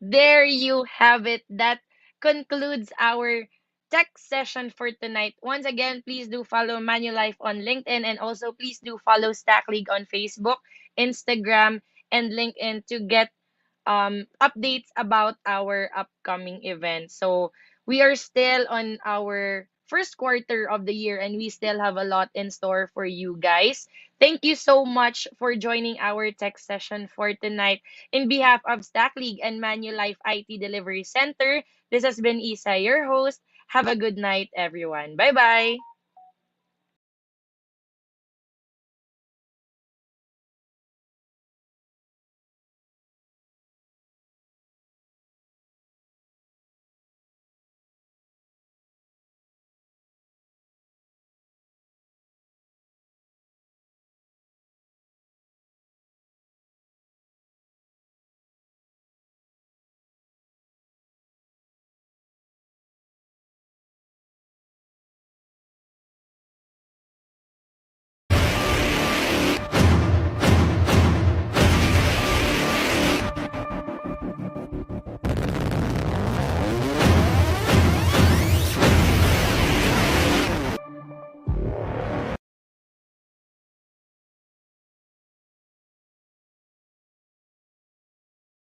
there you have it. That concludes our tech session for tonight. Once again, please do follow Manulife on LinkedIn, and also please do follow StackLeague on Facebook, Instagram, and LinkedIn to get updates about our upcoming events. So we are still on our first quarter of the year, and we still have a lot in store for you guys. Thank you so much for joining our tech session for tonight. In behalf of Stack League and Manulife IT Delivery Center, this has been Isa, your host. Have a good night, everyone. Bye bye.